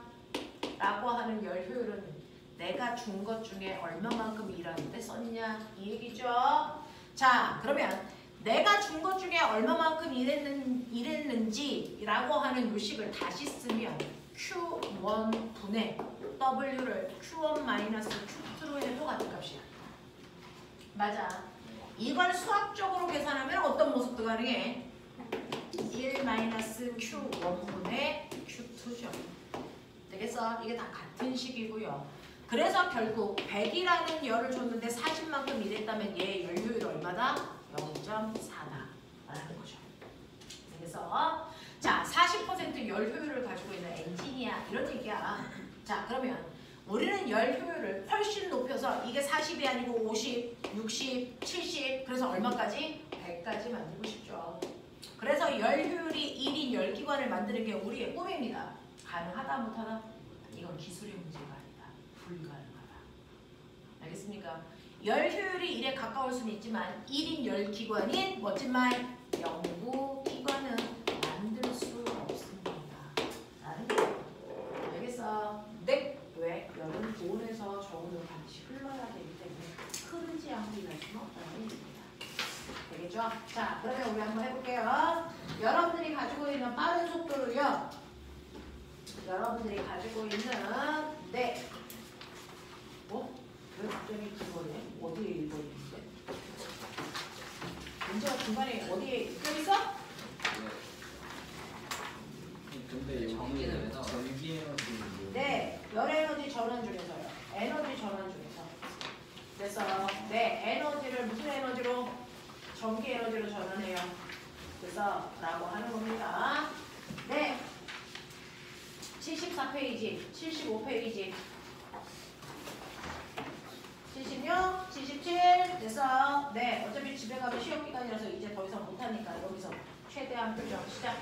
라고 하는 열 효율은 내가 준 것 중에 얼마만큼 일하는데 썼냐? 이 얘기죠. 자, 그러면 내가 준 것 중에 얼마만큼 일했는지라고 하는 요식을 다시 쓰면 Q1 분의 W를 Q1-Q2로 해도 같은 값이야. 맞아. 이걸 수학적으로 계산하면 어떤 모습도 가능해? 1-Q1 분의 Q2죠. 되겠어? 이게 다 같은 식이고요. 그래서 결국 100이라는 열을 줬는데 40만큼 일했다면 얘의 열 효율이 얼마다? 0.4다 라는 거죠. 그래서 자 40% 열 효율을 가지고 있는 엔진이야 이런 얘기야. 자 그러면 우리는 열 효율을 훨씬 높여서 이게 40이 아니고 50, 60, 70 그래서 얼마까지? 100까지 만들고 싶죠. 그래서 열 효율이 1인 열기관을 만드는 게 우리의 꿈입니다. 가능하다 못하다? 이건 기술의 문제가 아니다. 불가능하다. 알겠습니까? 열 효율이 1에 가까울 수는 있지만 1인 열기관인 멋진 말 연구기관은 만들 수 없습니다. 라는 거예요. 알겠어? 네. 왜? 열은 고온에서 저온으로 반드시 흘러야 되기 때문에 흐르지 않고 일할 수는 없다는 얘기입니다. 되겠죠? 자, 그러면 우리 한번 해볼게요. 여러분들이 가지고 있는 빠른 속도로요. 여러분들이 가지고 있는 네. 왜 갑자기 그거네? 어디에 1번인데? 문제가 중간에 어디에 여기 있어? 근데 전기는 왜 여기 나와? 전기 에너지는 뭐? 네, 열 에너지 전원 중에서요. 에너지 전원 중에서. 그래서 네, 에너지를 무슨 에너지로? 전기 에너지로 전환해요. 그래서 라고 하는 겁니다. 네. 74페이지, 75페이지. 76, 77 됐어. 네, 어차피 집에 가면 시험 기간이라서 이제 더 이상 못하니까 여기서 최대한 표정 시작.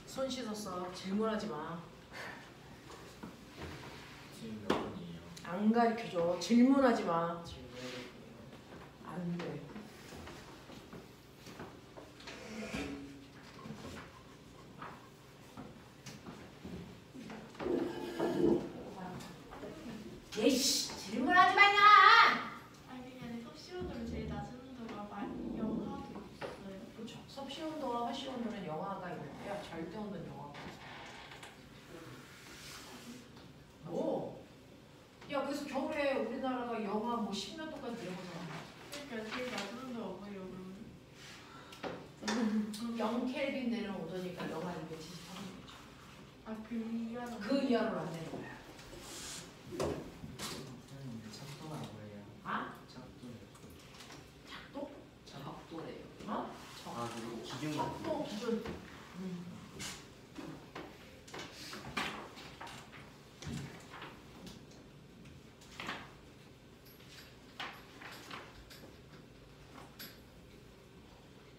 손 씻었어. 질문하지 마. 지금 몇 번이에요? 안 가르쳐줘. 질문하지 마. 안 돼. 예이씨 질문하지 마냐. 아니 섭씨 온도는 제일 낮은 온도가 영하도 있어요. 그렇죠. 섭씨 온도와 화씨 온도는 영하가 있는데요. 절대 온도는 영하가 없어요. 오. 야 그래서 겨울에 우리나라가 영하 뭐 10몇 도까지 내려가잖아. 그러니까 제일 낮은 온도가 뭐예요 그러면? 0켈빈 내려오더니까 영하 273도죠. 아그 이하는 그 이하로 안 되는 거야. 작도가 뭐예요? 아? 작도. 작도? 작도래요. 어? 아, 그 기준 같은 거. 작도 기준.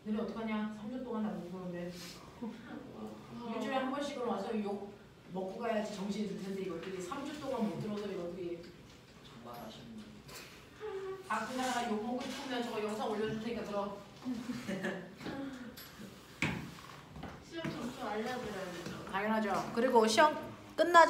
너네 어떡하냐? 3주 동안 나 못 보는데 일주일에 한 번씩은 와서 욕 먹고 가야지 정신이 들 텐데 이거 어떻게 3주 동안 못 들어서 이거 어떻게 정말 아쉽네. 아그나라가 욕 먹고 싶으면 저거 영상 올려줄 테니까 들어. 시험 점수 알려드려야 되죠. 당연하죠. 그리고 시험 끝나자